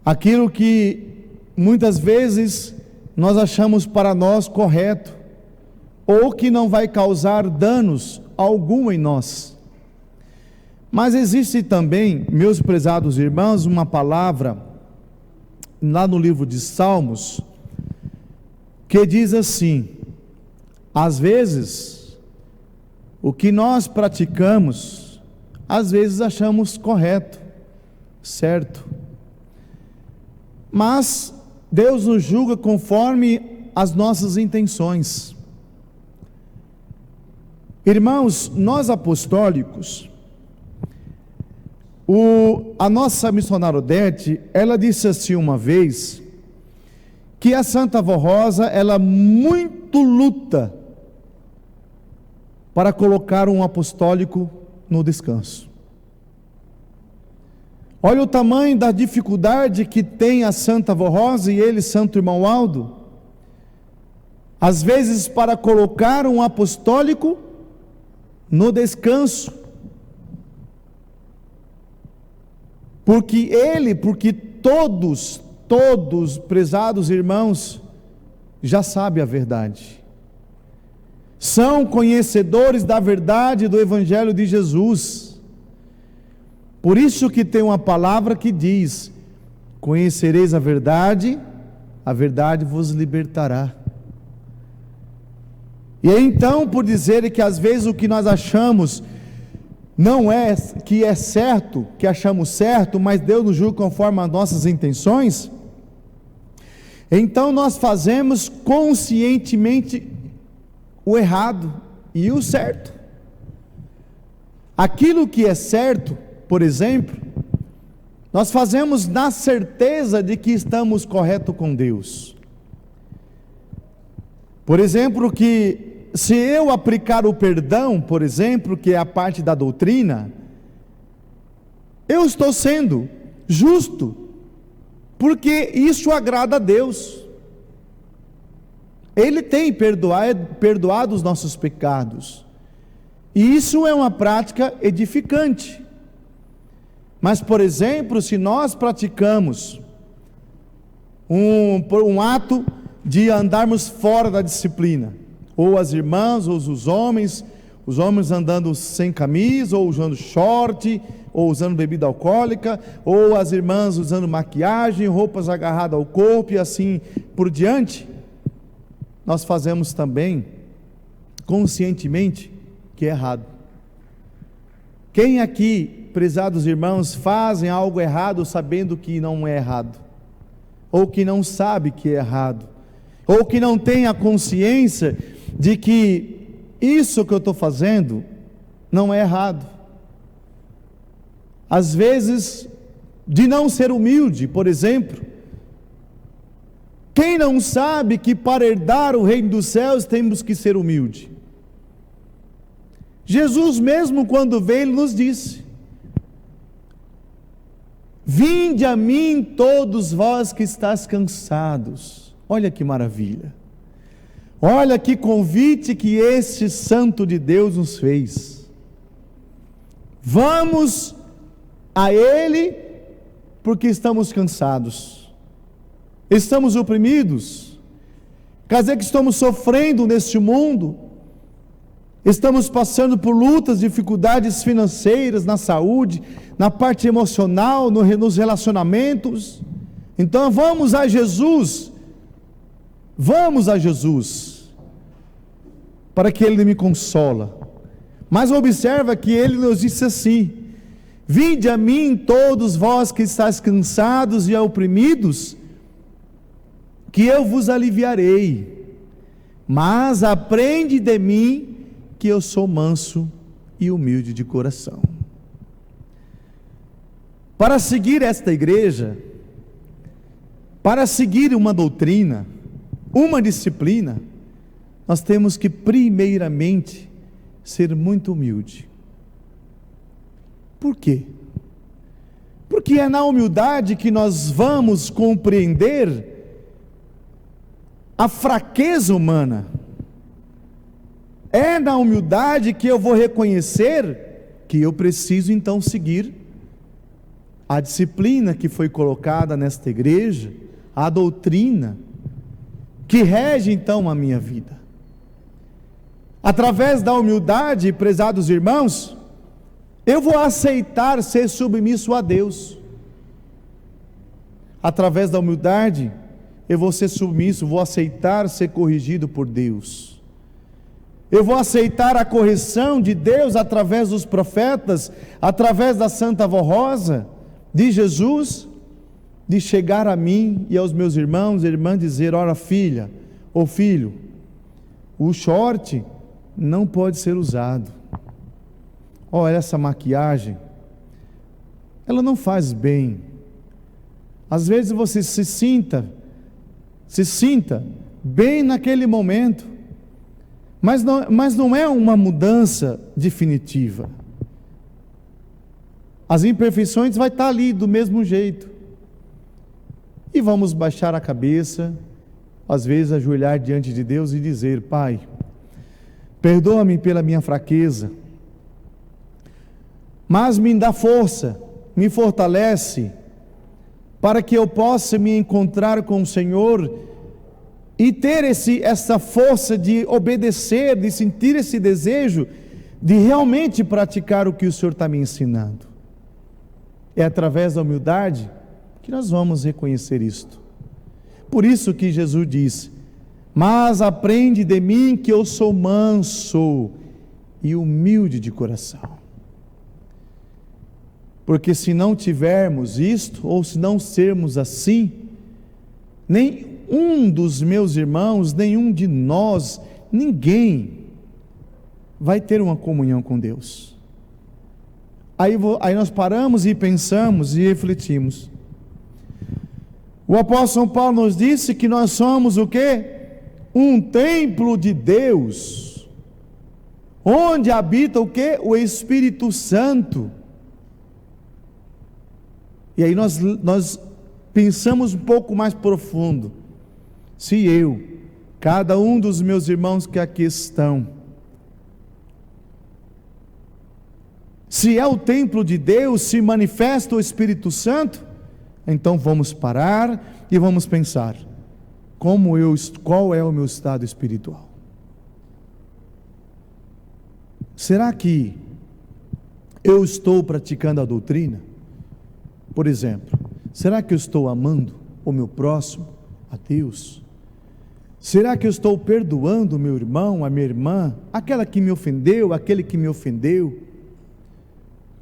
Aquilo que muitas vezes nós achamos para nós correto, ou que não vai causar danos algum em nós. Mas existe também, meus prezados irmãos, uma palavra lá no livro de Salmos, que diz assim: às vezes, o que nós praticamos, às vezes achamos correto, certo, mas Deus nos julga conforme as nossas intenções. Irmãos, nós apostólicos, a nossa missionária Odete, ela disse assim uma vez, que a Santa Vó Rosa, ela muito luta para colocar um apostólico no descanso. Olha o tamanho da dificuldade que tem a Santa Vó Rosa e ele, Santo Irmão Aldo, às vezes para colocar um apostólico no descanso, porque todos, prezados irmãos, já sabem a verdade, são conhecedores da verdade do Evangelho de Jesus. Por isso que tem uma palavra que diz: conhecereis a verdade vos libertará. E então, por dizer que às vezes o que nós achamos não é que é certo, que achamos certo, mas Deus nos julga conforme as nossas intenções, então nós fazemos conscientemente o errado e o certo. Aquilo que é certo, por exemplo, nós fazemos na certeza de que estamos corretos com Deus. Por exemplo, que se eu aplicar o perdão, por exemplo, que é a parte da doutrina, eu estou sendo justo, porque isso agrada a Deus. Ele tem perdoado os nossos pecados, e isso é uma prática edificante. Mas, por exemplo, se nós praticamos um ato de andarmos fora da disciplina, ou as irmãs, ou os homens andando sem camisa, ou usando short, ou usando bebida alcoólica, ou as irmãs usando maquiagem, roupas agarradas ao corpo e assim por diante, nós fazemos também conscientemente que é errado. Quem aqui, prezados irmãos, fazem algo errado sabendo que não é errado, ou que não sabe que é errado, ou que não tem a consciência de que isso que eu estou fazendo não é errado? Às vezes, de não ser humilde, por exemplo. Quem não sabe que para herdar o reino dos céus temos que ser humilde? Jesus mesmo, quando veio, Ele nos disse: vinde a mim todos vós que estáis cansados. Olha que maravilha, olha que convite que este santo de Deus nos fez. Vamos a Ele porque estamos cansados, estamos oprimidos, quer dizer que estamos sofrendo neste mundo, estamos passando por lutas, dificuldades financeiras, na saúde, na parte emocional, nos relacionamentos. Então vamos a Jesus, para que Ele me consola. Mas observa que Ele nos disse assim: vinde a mim todos vós que estáis cansados e oprimidos, que eu vos aliviarei. Mas aprende de mim, que eu sou manso e humilde de coração. Para seguir esta igreja, para seguir uma doutrina, uma disciplina, nós temos que primeiramente ser muito humilde. Por quê? Porque é na humildade que nós vamos compreender a fraqueza humana. É na humildade que eu vou reconhecer que eu preciso então seguir a disciplina que foi colocada nesta igreja, a doutrina que rege então a minha vida. Através da humildade, prezados irmãos, eu vou aceitar ser submisso a Deus. Através da humildade, eu vou ser submisso, vou aceitar ser corrigido por Deus. Eu vou aceitar a correção de Deus através dos profetas, através da Santa Vó Rosa, de Jesus, de chegar a mim e aos meus irmãos e irmãs, dizer: ora filha, ou filho, o short não pode ser usado. Olha, essa maquiagem, ela não faz bem. Às vezes você se sinta se sinta bem naquele momento, mas não é uma mudança definitiva. As imperfeições vai estar ali do mesmo jeito, e vamos baixar a cabeça, às vezes ajoelhar diante de Deus e dizer: Pai, perdoa-me pela minha fraqueza, mas me dá força, me fortalece, para que eu possa me encontrar com o Senhor e ter essa força de obedecer, de sentir esse desejo, de realmente praticar o que o Senhor está me ensinando. É através da humildade que nós vamos reconhecer isto. Por isso que Jesus diz: mas aprende de mim que eu sou manso e humilde de coração. Porque se não tivermos isto, ou se não sermos assim, nenhum dos meus irmãos, nenhum de nós, ninguém vai ter uma comunhão com Deus. Aí nós paramos e pensamos e refletimos. O apóstolo Paulo nos disse que nós somos o quê? Um templo de Deus, onde habita o quê? O Espírito Santo. E aí nós pensamos um pouco mais profundo. Se cada um dos meus irmãos que aqui estão, se é o templo de Deus, se manifesta o Espírito Santo, então vamos parar e vamos pensar: qual é o meu estado espiritual? Será que eu estou praticando a doutrina? Por exemplo, será que eu estou amando o meu próximo, a Deus? Será que eu estou perdoando o meu irmão, a minha irmã, aquela que me ofendeu, aquele que me ofendeu?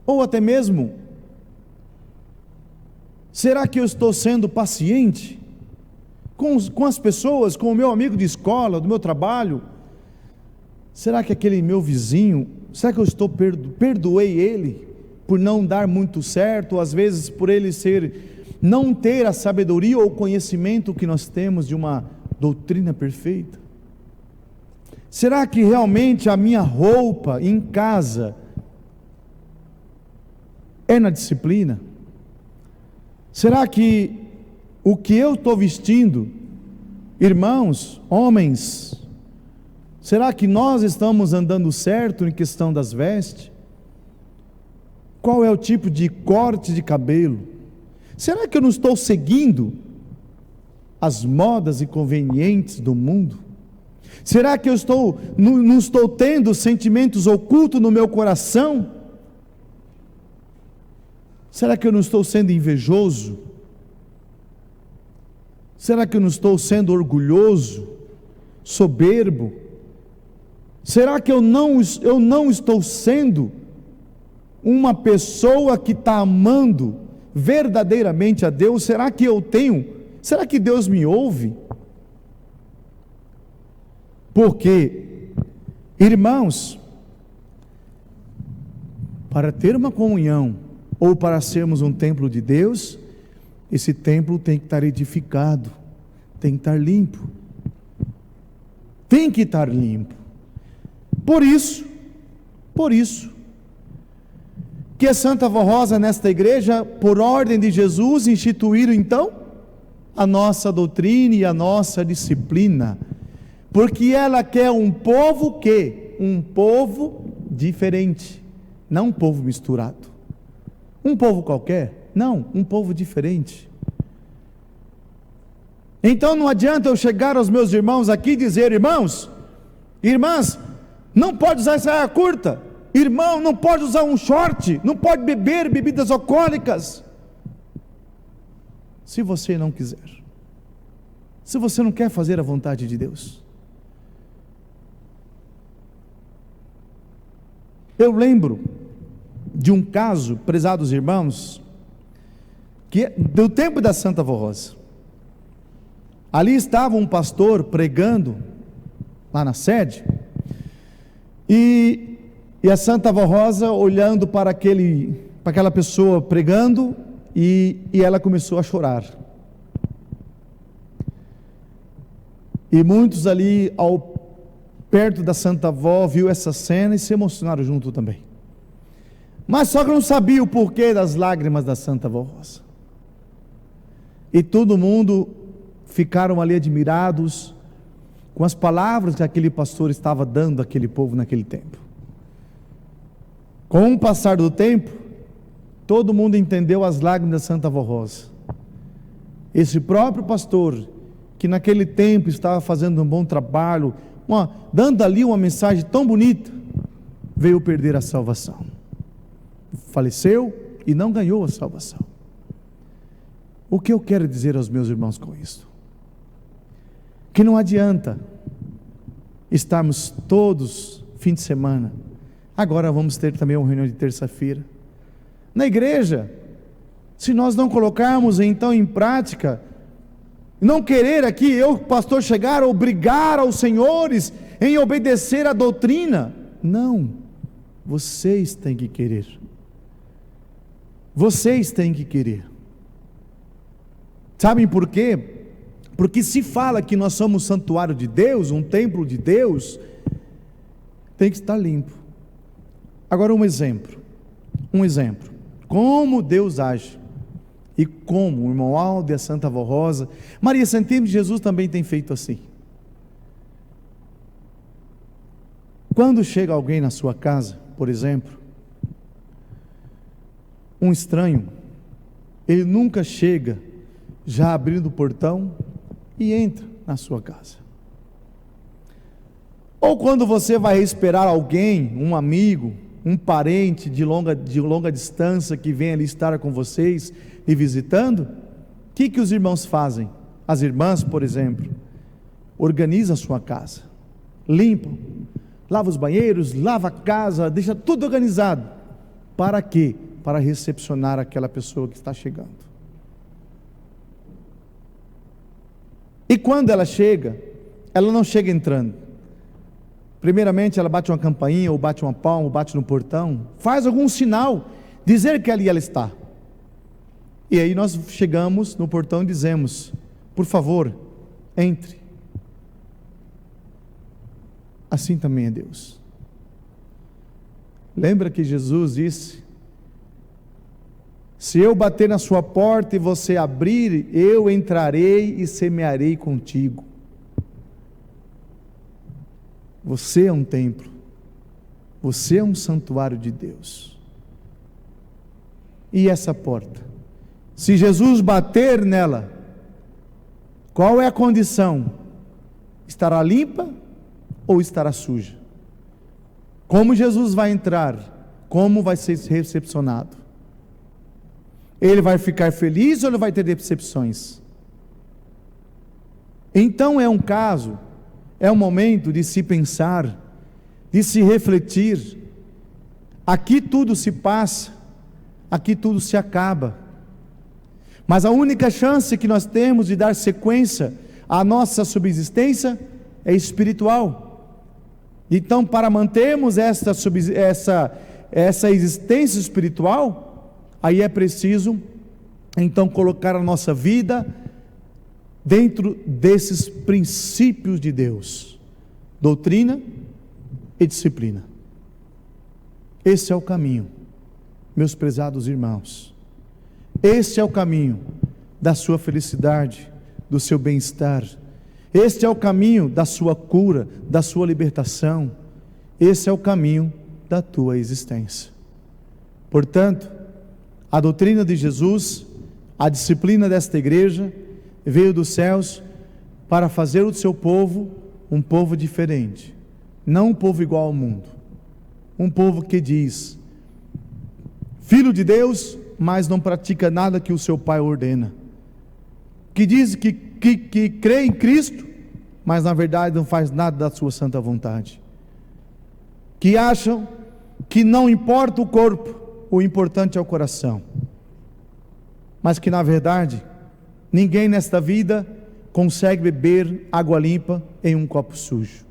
Ou até mesmo, será que eu estou sendo paciente com as pessoas, com o meu amigo de escola, do meu trabalho? Será que aquele meu vizinho, será que eu perdoei ele por não dar muito certo, às vezes por ele não ter a sabedoria ou o conhecimento que nós temos de uma doutrina perfeita? Será que realmente a minha roupa em casa é na disciplina? Será que o que eu estou vestindo, irmãos, homens, será que nós estamos andando certo em questão das vestes? Qual é o tipo de corte de cabelo? Será que eu não estou seguindo as modas inconvenientes do mundo? Será que eu não estou tendo sentimentos ocultos no meu coração? Será que eu não estou sendo invejoso? Será que eu não estou sendo orgulhoso, soberbo? Será que eu não estou sendo uma pessoa que está amando verdadeiramente a Deus? Será que Deus me ouve? Porque, irmãos, para ter uma comunhão, ou para sermos um templo de Deus, esse templo tem que estar edificado, tem que estar limpo, por isso, que a Santa Vó Rosa nesta igreja, por ordem de Jesus, instituíram então a nossa doutrina e a nossa disciplina, porque ela quer um povo um povo diferente, não um povo misturado, um povo qualquer, não, um povo diferente. Então não adianta eu chegar aos meus irmãos aqui e dizer: irmãos, irmãs, não pode usar saia curta, irmão, não pode usar um short, não pode beber bebidas alcoólicas. Se você não quiser, se você não quer fazer a vontade de Deus. Eu lembro de um caso, prezados irmãos, que do tempo da Santa Vó Rosa. Ali estava um pastor pregando lá na sede, e a Santa Vó Rosa olhando para aquela pessoa pregando, e ela começou a chorar. E muitos ali, perto da Santa Avó, viu essa cena e se emocionaram junto também. Mas só que não sabia o porquê das lágrimas da Santa Avó Rosa. E todo mundo ficaram ali admirados com as palavras que aquele pastor estava dando àquele povo naquele tempo. Com o passar do tempo, todo mundo entendeu as lágrimas da Santa Avó Rosa. Esse próprio pastor, que naquele tempo estava fazendo um bom trabalho, dando ali uma mensagem tão bonita, veio perder a salvação. Faleceu e não ganhou a salvação. O que eu quero dizer aos meus irmãos com isso? Que não adianta estarmos todos fim de semana. Agora vamos ter também uma reunião de terça-feira na igreja. Se nós não colocarmos então em prática, não querer aqui eu, pastor, chegar a obrigar aos senhores em obedecer a doutrina. Não, vocês têm que querer. Vocês têm que querer. Sabem por quê? Porque se fala que nós somos santuário de Deus, um templo de Deus, tem que estar limpo. Agora um exemplo, como Deus age, e como o irmão Aldo e a Santa Avó Rosa, Maria Santíssima de Jesus também tem feito assim. Quando chega alguém na sua casa, por exemplo, um estranho, ele nunca chega já abrindo o portão e entra na sua casa. Ou quando você vai esperar alguém, um amigo, um parente de longa distância que vem ali estar com vocês e visitando, o que os irmãos fazem? As irmãs, por exemplo, organizam a sua casa, limpam, lava os banheiros, lava a casa, deixa tudo organizado. Para quê? Para recepcionar aquela pessoa que está chegando. E quando ela chega, ela não chega entrando. Primeiramente ela bate uma campainha, ou bate uma palma, ou bate no portão, faz algum sinal, dizer que ali ela está. E aí nós chegamos no portão e dizemos: por favor, entre. Assim também é Deus. Lembra que Jesus disse: se eu bater na sua porta e você abrir, eu entrarei e semearei contigo. Você é um templo, você é um santuário de Deus. E essa porta, se Jesus bater nela, qual é a condição? Estará limpa ou estará suja? Como Jesus vai entrar? Como vai ser recepcionado? Ele vai ficar feliz ou ele vai ter decepções? Então é um momento de se pensar, de se refletir. Aqui tudo se passa, aqui tudo se acaba, mas a única chance que nós temos de dar sequência à nossa subsistência é espiritual. Então, para mantermos essa existência espiritual, aí é preciso então colocar a nossa vida dentro desses princípios de Deus: doutrina e disciplina. Esse é o caminho, meus prezados irmãos. Esse é o caminho da sua felicidade, do seu bem-estar. Este é o caminho da sua cura, da sua libertação. Esse é o caminho da tua existência. Portanto, a doutrina de Jesus, a disciplina desta igreja, veio dos céus para fazer o seu povo um povo diferente, não um povo igual ao mundo, um povo que diz: filho de Deus, mas não pratica nada que o seu pai ordena, que diz que crê em Cristo, mas na verdade não faz nada da sua santa vontade, que acham que não importa o corpo, o importante é o coração, mas que na verdade ninguém nesta vida consegue beber água limpa em um copo sujo.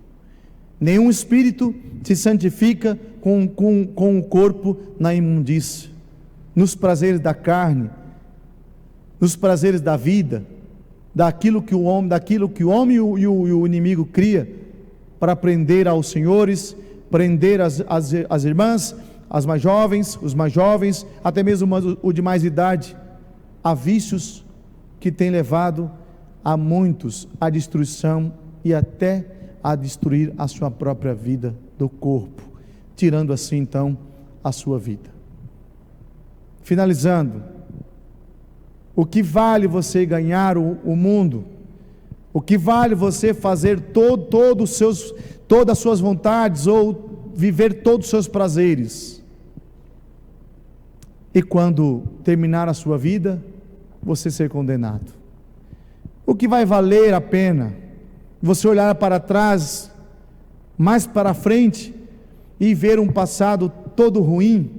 Nenhum espírito se santifica com o corpo na imundícia, nos prazeres da carne, nos prazeres da vida. daquilo que o homem e o inimigo cria para prender aos senhores, prender as irmãs, as mais jovens, os mais jovens, até mesmo o de mais idade, a vícios que tem levado a muitos à destruição e até a destruir a sua própria vida do corpo, tirando assim então a sua vida. Finalizando, o que vale você ganhar o mundo? O que vale você fazer todas as suas vontades ou viver todos os seus prazeres? E quando terminar a sua vida, você ser condenado? O que vai valer a pena? Você olhar para trás, mais para frente, e ver um passado todo ruim,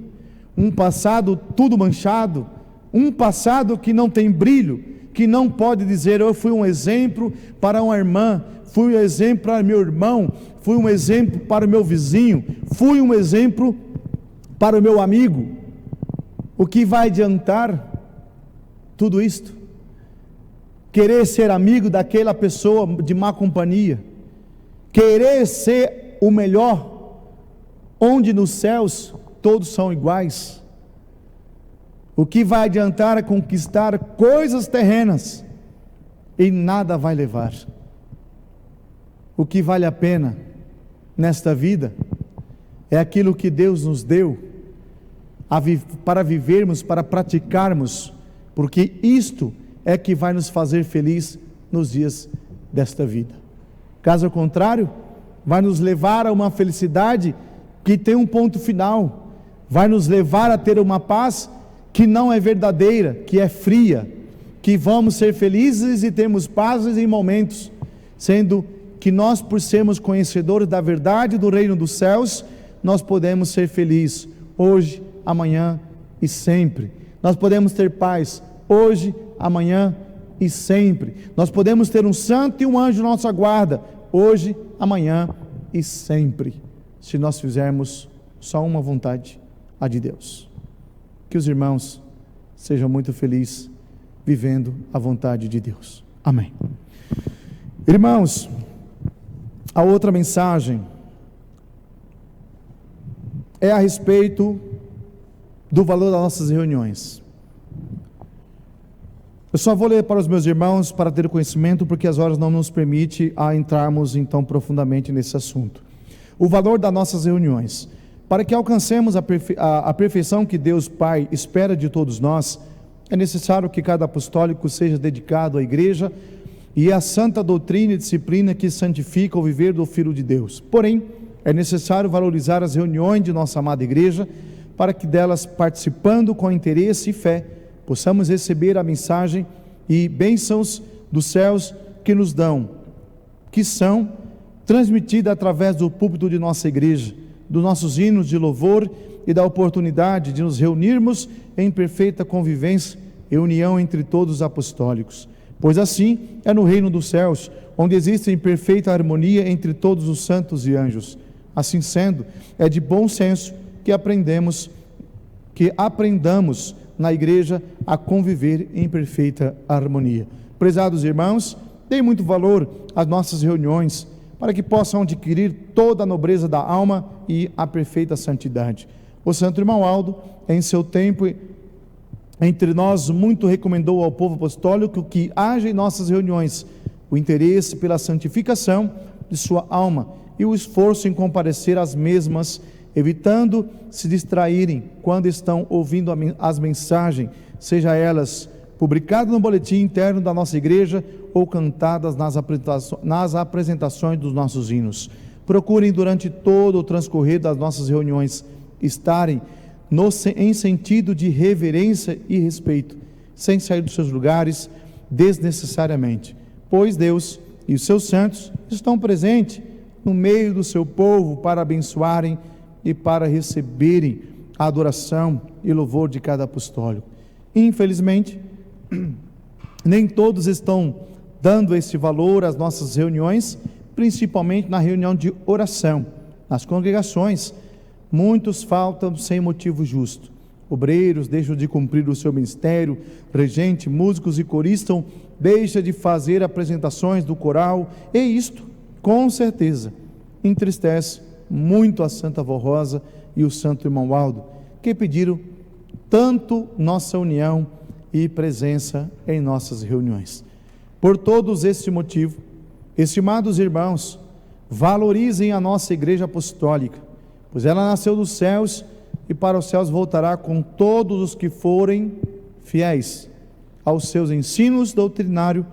um passado tudo manchado, um passado que não tem brilho, que não pode dizer: eu fui um exemplo para uma irmã, fui um exemplo para meu irmão, fui um exemplo para o meu vizinho, fui um exemplo para o meu amigo. O que vai adiantar tudo isto? Querer ser amigo daquela pessoa de má companhia, querer ser o melhor, onde nos céus todos são iguais. O que vai adiantar é conquistar coisas terrenas e nada vai levar. O que vale a pena nesta vida é aquilo que Deus nos deu para vivermos, para praticarmos, porque isto é que vai nos fazer feliz nos dias desta vida. Caso contrário, vai nos levar a uma felicidade que tem um ponto final, vai nos levar a ter uma paz que não é verdadeira, que é fria, que vamos ser felizes e termos pazes em momentos, sendo que nós, por sermos conhecedores da verdade do reino dos céus, nós podemos ser felizes hoje, amanhã e sempre. Nós podemos ter paz hoje, amanhã e sempre. Nós podemos ter um santo e um anjo à nossa guarda hoje, amanhã e sempre, se nós fizermos só uma vontade, a de Deus. Que os irmãos sejam muito felizes vivendo a vontade de Deus. Amém. Irmãos, a outra mensagem é a respeito do valor das nossas reuniões. Eu só vou ler para os meus irmãos para ter conhecimento, porque as horas não nos permitem entrarmos então profundamente nesse assunto. O valor das nossas reuniões. Para que alcancemos a perfeição que Deus Pai espera de todos nós, é necessário que cada apostólico seja dedicado à igreja e à santa doutrina e disciplina que santifica o viver do Filho de Deus. Porém, é necessário valorizar as reuniões de nossa amada igreja, para que delas, participando com interesse e fé, possamos receber a mensagem e bênçãos dos céus que nos dão, que são transmitidas através do púlpito de nossa igreja, dos nossos hinos de louvor e da oportunidade de nos reunirmos em perfeita convivência e união entre todos os apostólicos. Pois assim é no reino dos céus, onde existe perfeita harmonia entre todos os santos e anjos. Assim sendo, é de bom senso que aprendamos na igreja a conviver em perfeita harmonia. Prezados irmãos, deem muito valor às nossas reuniões, para que possam adquirir toda a nobreza da alma e a perfeita santidade. O santo irmão Aldo, em seu tempo entre nós, muito recomendou ao povo apostólico que haja em nossas reuniões o interesse pela santificação de sua alma e o esforço em comparecer às mesmas, evitando se distraírem quando estão ouvindo as mensagens, seja elas publicadas no boletim interno da nossa igreja ou cantadas nas apresentações dos nossos hinos. Procurem durante todo o transcorrer das nossas reuniões estarem em sentido de reverência e respeito, sem sair dos seus lugares desnecessariamente, pois Deus e os seus santos estão presentes no meio do seu povo para abençoarem e para receberem a adoração e louvor de cada apostólico. Infelizmente, nem todos estão dando esse valor às nossas reuniões, principalmente na reunião de oração. Nas congregações, muitos faltam sem motivo justo. obreiros deixam de cumprir o seu ministério, regente, músicos e coristas deixam de fazer apresentações do coral, e isto, com certeza, entristece muito a Santa Avó Rosa e o Santo Irmão Aldo, que pediram tanto nossa união e presença em nossas reuniões. Por todos este motivo, estimados irmãos, valorizem a nossa Igreja Apostólica, pois ela nasceu dos céus e para os céus voltará com todos os que forem fiéis aos seus ensinos doutrinários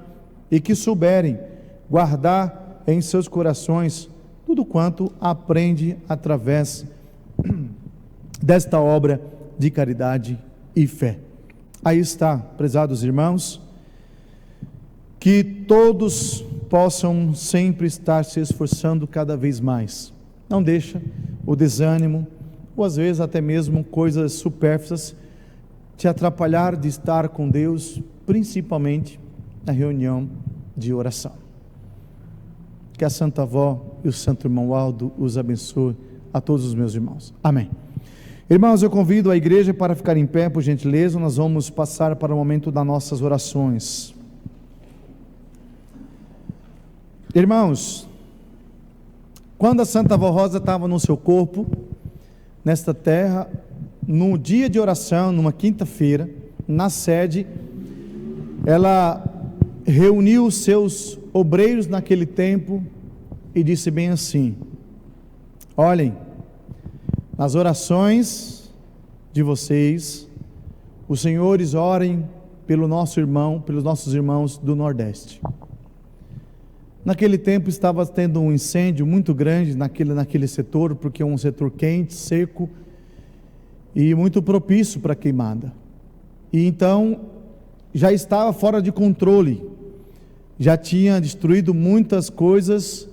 e que souberem guardar em seus corações tudo quanto aprende através desta obra de caridade e fé. Aí está, prezados irmãos, que todos possam sempre estar se esforçando cada vez mais. Não deixa o desânimo, ou às vezes até mesmo coisas supérfluas, te atrapalhar de estar com Deus, principalmente na reunião de oração. Que a Santa Avó e o Santo Irmão Aldo os abençoe a todos os meus irmãos. Amém. Irmãos, eu convido a igreja para ficar em pé, por gentileza. Nós vamos passar para o momento das nossas orações. Irmãos, quando a Santa Avó Rosa estava no seu corpo, nesta terra, no dia de oração, numa quinta-feira, na sede, ela reuniu os seus obreiros naquele tempo e disse bem assim: olhem, nas orações de vocês, os senhores orem pelo nosso irmão, pelos nossos irmãos do Nordeste. Naquele tempo estava tendo um incêndio muito grande naquele setor, porque é um setor quente, seco e muito propício para queimada. E então já estava fora de controle, já tinha destruído muitas coisas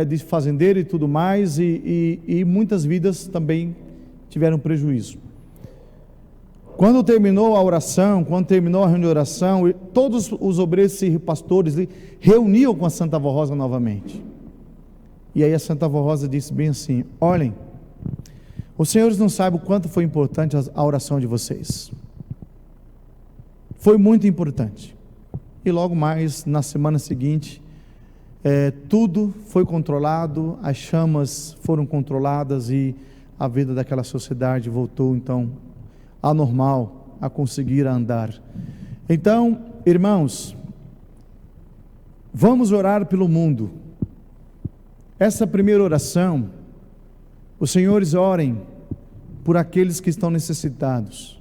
de fazendeiro e tudo mais, e muitas vidas também tiveram prejuízo. Quando terminou a oração, quando terminou a reunião de oração, todos os obreiros e pastores reuniam com a Santa Avó Rosa novamente. E aí a Santa Avó Rosa disse bem assim: olhem, os senhores não sabem o quanto foi importante a oração de vocês. Foi muito importante. E logo mais, na semana seguinte, tudo foi controlado, as chamas foram controladas e a vida daquela sociedade voltou então anormal, a conseguir andar. Então, irmãos, vamos orar pelo mundo. Essa primeira oração, os senhores orem por aqueles que estão necessitados.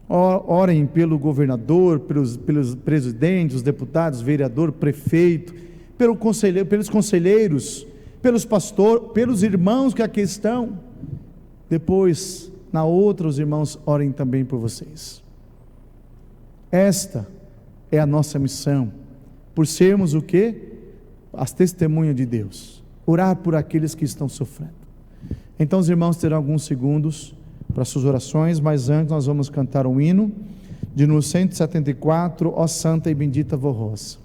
Orem pelo governador, pelos presidentes, os deputados, vereador, prefeito, pelos conselheiros, pelos pastores, pelos irmãos que aqui estão. Depois, na outra, os irmãos orem também por vocês. Esta é a nossa missão, por sermos o quê? As testemunhas de Deus. Orar por aqueles que estão sofrendo. Então os irmãos terão alguns segundos para suas orações, mas antes nós vamos cantar um hino de número 174, ó Santa e Bendita Avó Rosa.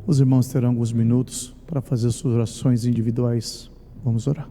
Os irmãos terão alguns minutos para fazer suas orações individuais. Vamos orar.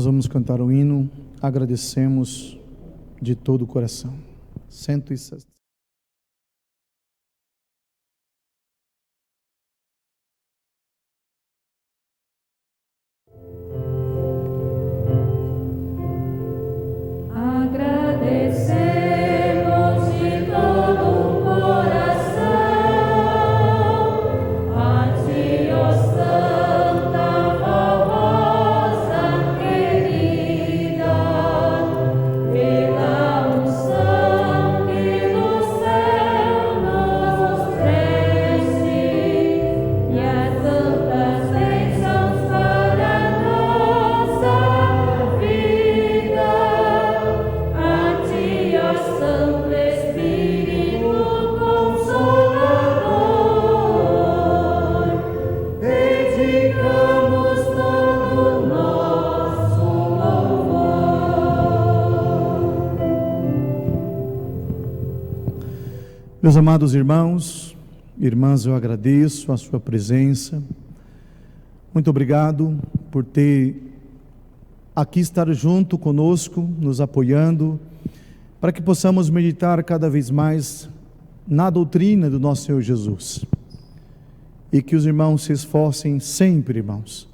Nós vamos cantar o hino, agradecemos de todo o coração. 160. Agradecemos de todo o coração a Ti, ó Santa Rosa querida, pela unção que no céu nos preste e as santas bênçãos para nossa vida. A Ti, ó Santo Espírito Consolador, dedicamos todo o nosso louvor. Meus amados irmãos, irmãs, eu agradeço a sua presença. Muito obrigado por aqui estar junto conosco, nos apoiando, para que possamos meditar cada vez mais na doutrina do nosso Senhor Jesus. E que os irmãos se esforcem sempre, irmãos,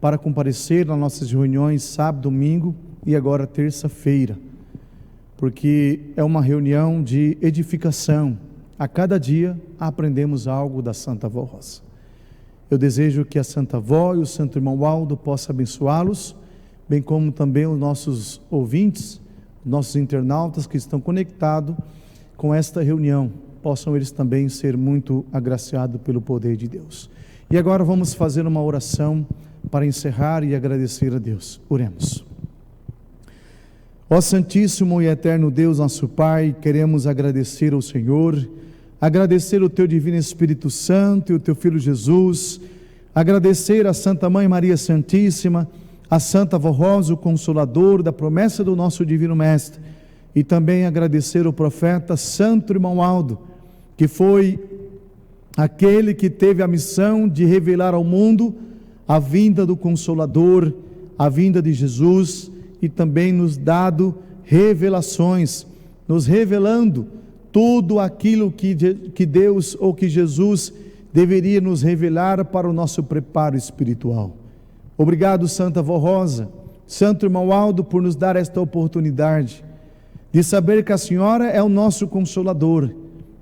para comparecer nas nossas reuniões sábado, domingo e agora terça-feira, porque é uma reunião de edificação. A cada dia aprendemos algo da Santa Vó Rosa. Eu desejo que a Santa Vó e o Santo Irmão Aldo possam abençoá-los, bem como também os nossos ouvintes, nossos internautas que estão conectados com esta reunião, possam eles também ser muito agraciados pelo poder de Deus. E agora vamos fazer uma oração para encerrar e agradecer a Deus. Oremos. Ó Santíssimo e Eterno Deus, nosso Pai, queremos agradecer ao Senhor, agradecer o Teu Divino Espírito Santo e o Teu Filho Jesus, agradecer a Santa Mãe Maria Santíssima, a Santa Vó Rosa, o Consolador da promessa do nosso Divino Mestre, e também agradecer o profeta Santo Irmão Aldo, que foi aquele que teve a missão de revelar ao mundo a vinda do Consolador, a vinda de Jesus, e também nos dado revelações, nos revelando tudo aquilo que Deus ou que Jesus deveria nos revelar para o nosso preparo espiritual. Obrigado, Santa Vó Rosa, Santo Irmão Aldo, por nos dar esta oportunidade de saber que a Senhora é o nosso Consolador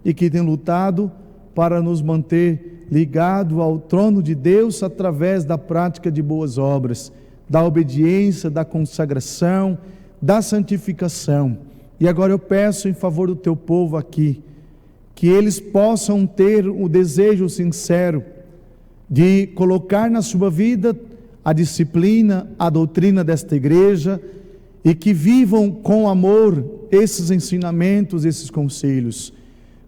e que tem lutado para nos manter ligado ao trono de Deus através da prática de boas obras, da obediência, da consagração, da santificação. E agora eu peço em favor do Teu povo aqui, que eles possam ter o desejo sincero de colocar na sua vida a disciplina, a doutrina desta igreja, e que vivam com amor esses ensinamentos, esses conselhos,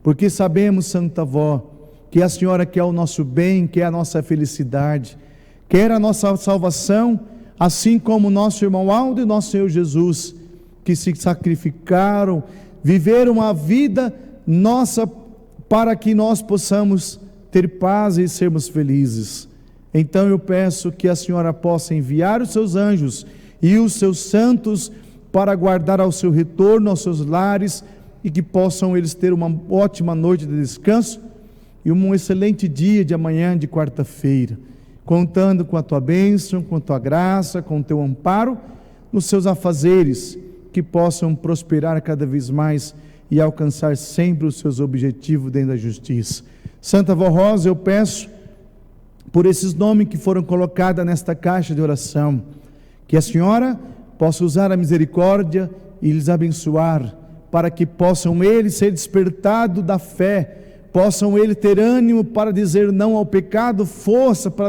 porque sabemos, Santa Vó, que a Senhora quer o nosso bem, quer a nossa felicidade, quer a nossa salvação, assim como nosso irmão Aldo e nosso Senhor Jesus, que se sacrificaram, viveram a vida nossa para que nós possamos ter paz e sermos felizes. Então eu peço que a Senhora possa enviar os seus anjos e os seus santos para guardar ao seu retorno aos seus lares, e que possam eles ter uma ótima noite de descanso e um excelente dia de amanhã, de quarta-feira, contando com a Tua bênção, com a Tua graça, com o Teu amparo nos seus afazeres, que possam prosperar cada vez mais e alcançar sempre os seus objetivos dentro da justiça. Santa Vó Rosa, eu peço por esses nomes que foram colocados nesta caixa de oração, que a Senhora possa usar a misericórdia e lhes abençoar, para que possam eles ser despertados da fé, possam eles ter ânimo para dizer não ao pecado, força para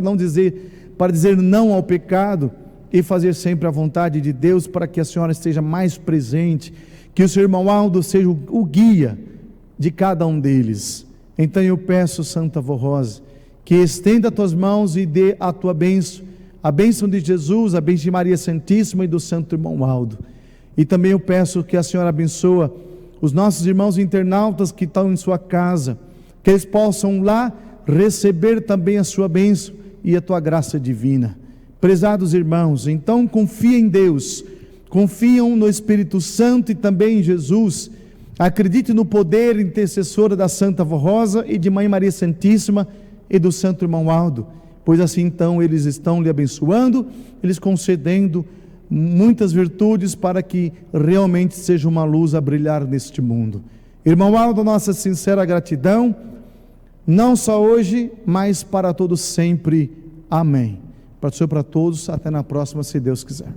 dizer não ao pecado, e fazer sempre a vontade de Deus, para que a Senhora esteja mais presente, que o seu irmão Aldo seja o guia de cada um deles. Então eu peço, Santa Vó Rosa, que estenda as Tuas mãos e dê a Tua bênção, a bênção de Jesus, a bênção de Maria Santíssima e do Santo Irmão Aldo. E também eu peço que a Senhora abençoe os nossos irmãos internautas que estão em sua casa, que eles possam lá receber também a sua bênção e a Tua graça divina. Prezados irmãos, então confiem em Deus, confiam no Espírito Santo e também em Jesus. Acredite no poder intercessor da Santa Avó Rosa e de Mãe Maria Santíssima e do Santo Irmão Aldo, pois assim então eles estão lhe abençoando, eles concedendo muitas virtudes para que realmente seja uma luz a brilhar neste mundo. Irmão Aldo, nossa sincera gratidão, não só hoje, mas para todos sempre. Amém. Para o Senhor, para todos, até na próxima, se Deus quiser.